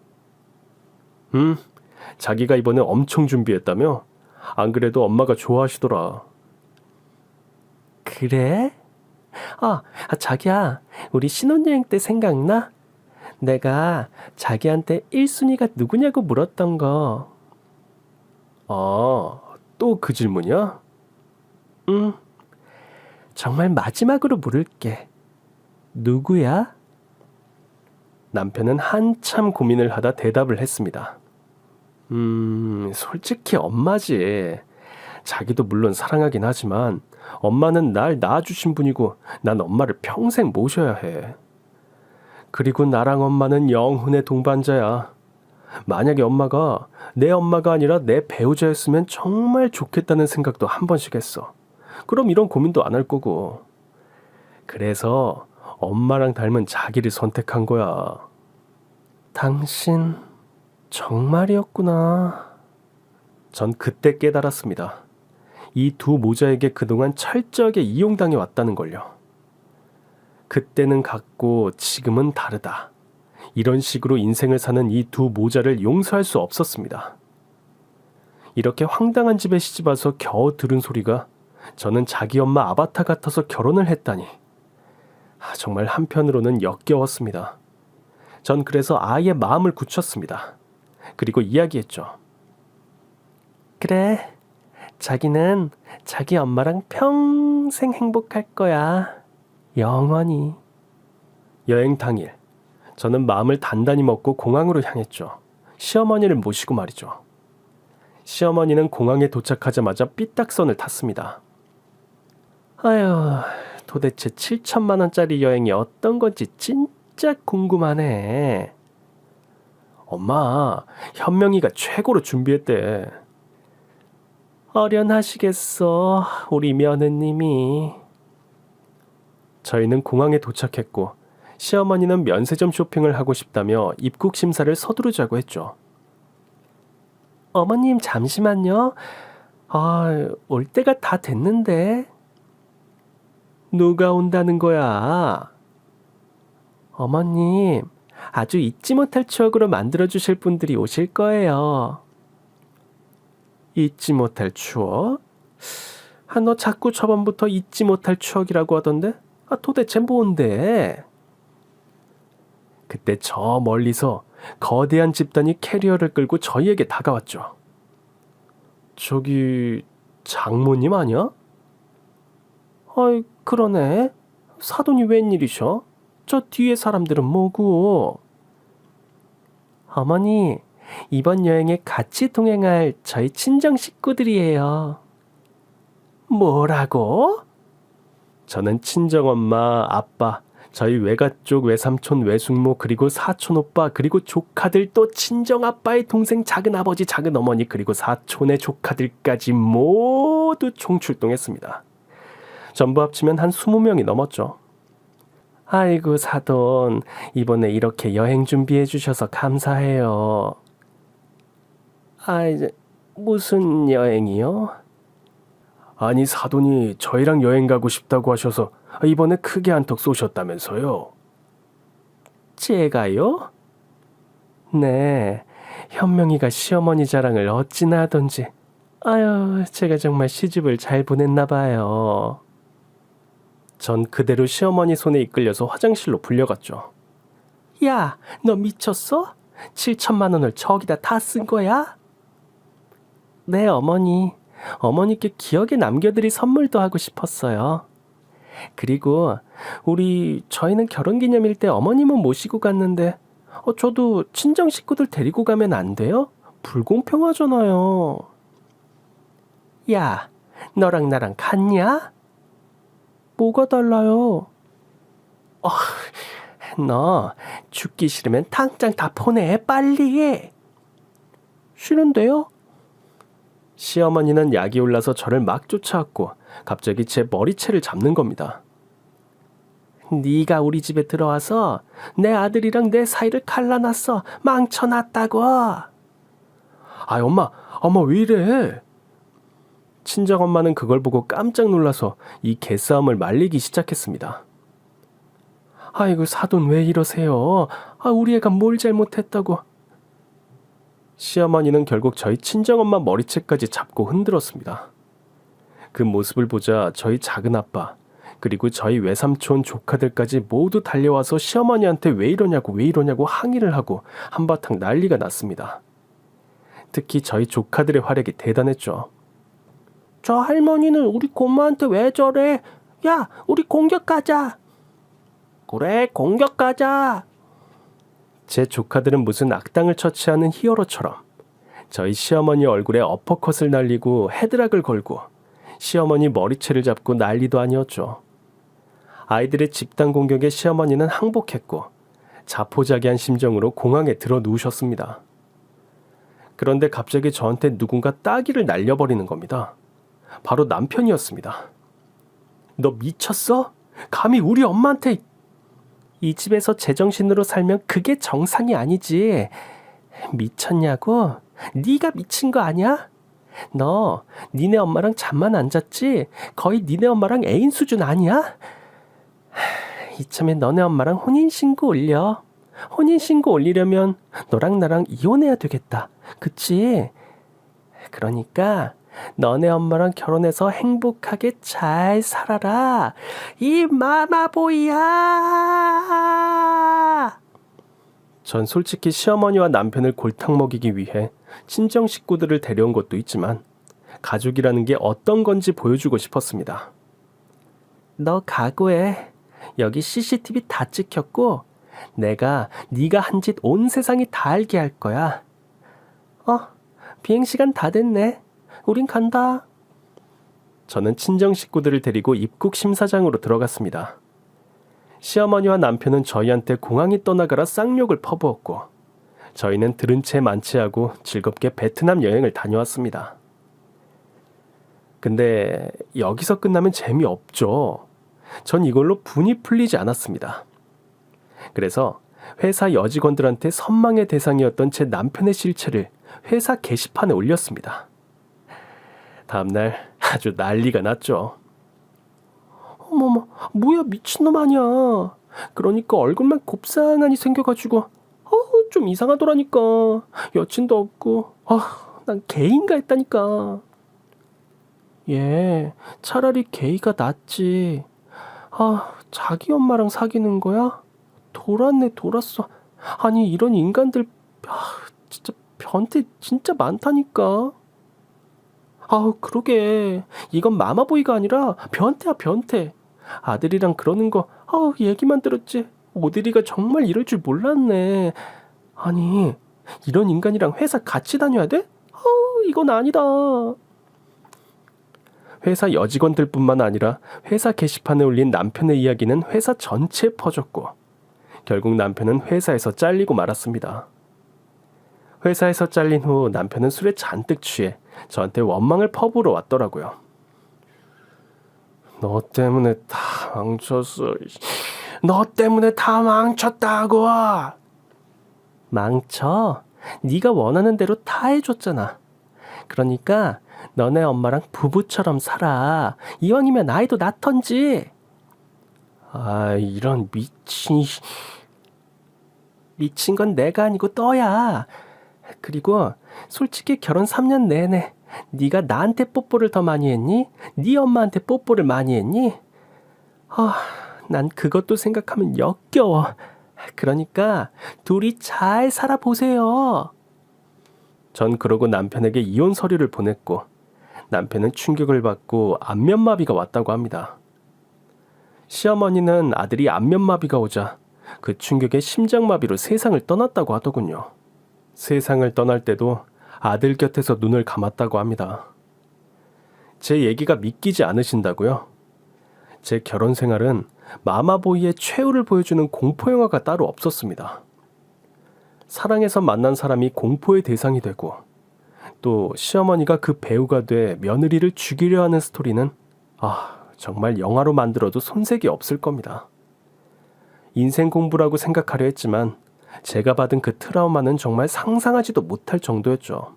자기가 이번에 엄청 준비했다며? 안 그래도 엄마가 좋아하시더라. 그래? 자기야, 우리 신혼여행 때 생각나? 내가 자기한테 1순위가 누구냐고 물었던 거. 또 그 질문이야? 정말 마지막으로 물을게. 누구야? 남편은 한참 고민을 하다 대답을 했습니다. 솔직히 엄마지. 자기도 물론 사랑하긴 하지만 엄마는 날 낳아주신 분이고 난 엄마를 평생 모셔야 해. 그리고 나랑 엄마는 영혼의 동반자야. 만약에 엄마가 내 엄마가 아니라 내 배우자였으면 정말 좋겠다는 생각도 한 번씩 했어. 그럼 이런 고민도 안 할 거고. 그래서 엄마랑 닮은 자기를 선택한 거야. 당신 정말이었구나. 전 그때 깨달았습니다. 이 두 모자에게 그동안 철저하게 이용당해 왔다는 걸요. 그때는 같고 지금은 다르다. 이런 식으로 인생을 사는 이 두 모자를 용서할 수 없었습니다. 이렇게 황당한 집에 시집 와서 겨우 들은 소리가 저는 자기 엄마 아바타 같아서 결혼을 했다니. 정말 한편으로는 역겨웠습니다. 전 그래서 아예 마음을 굳혔습니다. 그리고 이야기했죠. 그래, 자기는 자기 엄마랑 평생 행복할 거야. 영원히. 여행 당일, 저는 마음을 단단히 먹고 공항으로 향했죠. 시어머니를 모시고 말이죠. 시어머니는 공항에 도착하자마자 삐딱선을 탔습니다. 아휴, 도대체 7천만 원짜리 여행이 어떤 건지 진짜 궁금하네. 엄마, 현명이가 최고로 준비했대. 어련하시겠어, 우리 며느님이. 저희는 공항에 도착했고 시어머니는 면세점 쇼핑을 하고 싶다며 입국 심사를 서두르자고 했죠. 어머님 잠시만요. 올 때가 다 됐는데. 누가 온다는 거야? 어머님, 아주 잊지 못할 추억으로 만들어주실 분들이 오실 거예요. 잊지 못할 추억? 너 자꾸 저번부터 잊지 못할 추억이라고 하던데? 도대체 뭔데? 그때 저 멀리서 거대한 집단이 캐리어를 끌고 저희에게 다가왔죠. 저기 장모님 아니야? 그러네. 사돈이 웬일이셔? 저 뒤에 사람들은 뭐고? 어머니, 이번 여행에 같이 동행할 저희 친정 식구들이에요. 뭐라고? 저는 친정엄마, 아빠, 저희 외가쪽 외삼촌, 외숙모, 그리고 사촌오빠, 그리고 조카들, 또 친정아빠의 동생 작은아버지, 작은어머니, 그리고 사촌의 조카들까지 모두 총출동했습니다. 전부 합치면 한 20명이 넘었죠. 아이고 사돈, 이번에 이렇게 여행 준비해 주셔서 감사해요. 이제 무슨 여행이요? 아니 사돈이 저희랑 여행 가고 싶다고 하셔서 이번에 크게 한턱 쏘셨다면서요. 제가요? 네, 현명이가 시어머니 자랑을 어찌나 하던지. 아유, 제가 정말 시집을 잘 보냈나 봐요. 전 그대로 시어머니 손에 이끌려서 화장실로 불려갔죠. 야, 너 미쳤어? 7천만 원을 저기다 다 쓴 거야? 네, 어머니. 어머니께 기억에 남겨드릴 선물도 하고 싶었어요. 그리고 저희는 결혼기념일 때 어머님은 모시고 갔는데 저도 친정 식구들 데리고 가면 안 돼요? 불공평하잖아요. 야, 너랑 나랑 같냐? 뭐가 달라요? 너 죽기 싫으면 당장 다 보내, 빨리. 싫은데요? 시어머니는 약이 올라서 저를 막 쫓아왔고 갑자기 제 머리채를 잡는 겁니다. 네가 우리 집에 들어와서 내 아들이랑 내 사이를 갈라놨어. 망쳐놨다고. 엄마 왜 이래? 친정엄마는 그걸 보고 깜짝 놀라서 이 개싸움을 말리기 시작했습니다. 아이고 사돈 왜 이러세요? 우리 애가 뭘 잘못했다고. 시어머니는 결국 저희 친정엄마 머리채까지 잡고 흔들었습니다. 그 모습을 보자 저희 작은아빠 그리고 저희 외삼촌 조카들까지 모두 달려와서 시어머니한테 왜 이러냐고 항의를 하고 한바탕 난리가 났습니다. 특히 저희 조카들의 활약이 대단했죠. 저 할머니는 우리 고모한테 왜 저래? 야, 우리 공격하자. 그래, 공격하자. 제 조카들은 무슨 악당을 처치하는 히어로처럼 저희 시어머니 얼굴에 어퍼컷을 날리고 헤드락을 걸고 시어머니 머리채를 잡고 난리도 아니었죠. 아이들의 집단 공격에 시어머니는 항복했고 자포자기한 심정으로 공항에 들어 누우셨습니다. 그런데 갑자기 저한테 누군가 따귀를 날려버리는 겁니다. 바로 남편이었습니다. 너 미쳤어? 감히 우리 엄마한테... 이 집에서 제정신으로 살면 그게 정상이 아니지. 미쳤냐고? 네가 미친 거 아니야? 너 니네 엄마랑 잠만 안 잤지? 거의 니네 엄마랑 애인 수준 아니야? 이참에 너네 엄마랑 혼인신고 올려. 혼인신고 올리려면 너랑 나랑 이혼해야 되겠다. 그치? 그러니까 너네 엄마랑 결혼해서 행복하게 잘 살아라. 이 마마보이야. 전 솔직히 시어머니와 남편을 골탕 먹이기 위해 친정 식구들을 데려온 것도 있지만 가족이라는 게 어떤 건지 보여주고 싶었습니다. 너 각오해. 여기 CCTV 다 찍혔고 내가 네가 한 짓 온 세상이 다 알게 할 거야. 비행시간 다 됐네. 우린 간다. 저는 친정 식구들을 데리고 입국 심사장으로 들어갔습니다. 시어머니와 남편은 저희한테 공항이 떠나가라 쌍욕을 퍼부었고 저희는 들은 채 만취하고 즐겁게 베트남 여행을 다녀왔습니다. 근데 여기서 끝나면 재미없죠. 전 이걸로 분이 풀리지 않았습니다. 그래서 회사 여직원들한테 선망의 대상이었던 제 남편의 실체를 회사 게시판에 올렸습니다. 다음날 아주 난리가 났죠. 어머머, 뭐야 미친놈 아니야. 그러니까 얼굴만 곱상하니 생겨가지고 좀 이상하더라니까. 여친도 없고 난 게이인가 했다니까. 얘 차라리 게이가 낫지. 자기 엄마랑 사귀는 거야? 돌았네 돌았어. 아니 이런 인간들 진짜 변태 진짜 많다니까. 그러게 이건 마마보이가 아니라 변태야 변태. 아들이랑 그러는 거 얘기만 들었지 오드리가 정말 이럴 줄 몰랐네. 아니 이런 인간이랑 회사 같이 다녀야 돼? 이건 아니다. 회사 여직원들뿐만 아니라 회사 게시판에 올린 남편의 이야기는 회사 전체에 퍼졌고 결국 남편은 회사에서 잘리고 말았습니다. 회사에서 잘린 후 남편은 술에 잔뜩 취해 저한테 원망을 퍼부어 왔더라고요. 너 때문에 다 망쳤어. 너 때문에 다 망쳤다고. 망쳐? 네가 원하는 대로 다 해줬잖아. 그러니까 너네 엄마랑 부부처럼 살아. 이왕이면 나이도 낳던지. 이런 미친 건 내가 아니고 너야. 그리고 솔직히 결혼 3년 내내 네가 나한테 뽀뽀를 더 많이 했니? 네 엄마한테 뽀뽀를 많이 했니? 난 그것도 생각하면 역겨워. 그러니까 둘이 잘 살아보세요. 전 그러고 남편에게 이혼 서류를 보냈고 남편은 충격을 받고 안면마비가 왔다고 합니다. 시어머니는 아들이 안면마비가 오자 그 충격에 심장마비로 세상을 떠났다고 하더군요. 세상을 떠날 때도 아들 곁에서 눈을 감았다고 합니다. 제 얘기가 믿기지 않으신다고요? 제 결혼 생활은 마마보이의 최후를 보여주는 공포영화가 따로 없었습니다. 사랑해서 만난 사람이 공포의 대상이 되고 또 시어머니가 그 배우가 돼 며느리를 죽이려 하는 스토리는 정말 영화로 만들어도 손색이 없을 겁니다. 인생 공부라고 생각하려 했지만 제가 받은 그 트라우마는 정말 상상하지도 못할 정도였죠.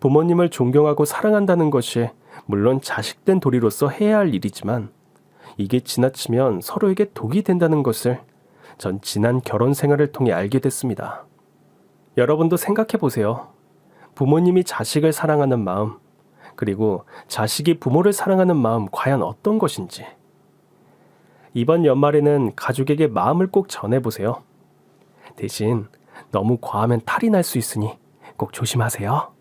부모님을 존경하고 사랑한다는 것이 물론 자식된 도리로서 해야 할 일이지만 이게 지나치면 서로에게 독이 된다는 것을 전 지난 결혼 생활을 통해 알게 됐습니다. 여러분도 생각해 보세요. 부모님이 자식을 사랑하는 마음, 그리고 자식이 부모를 사랑하는 마음 과연 어떤 것인지. 이번 연말에는 가족에게 마음을 꼭 전해보세요. 대신 너무 과하면 탈이 날 수 있으니 꼭 조심하세요.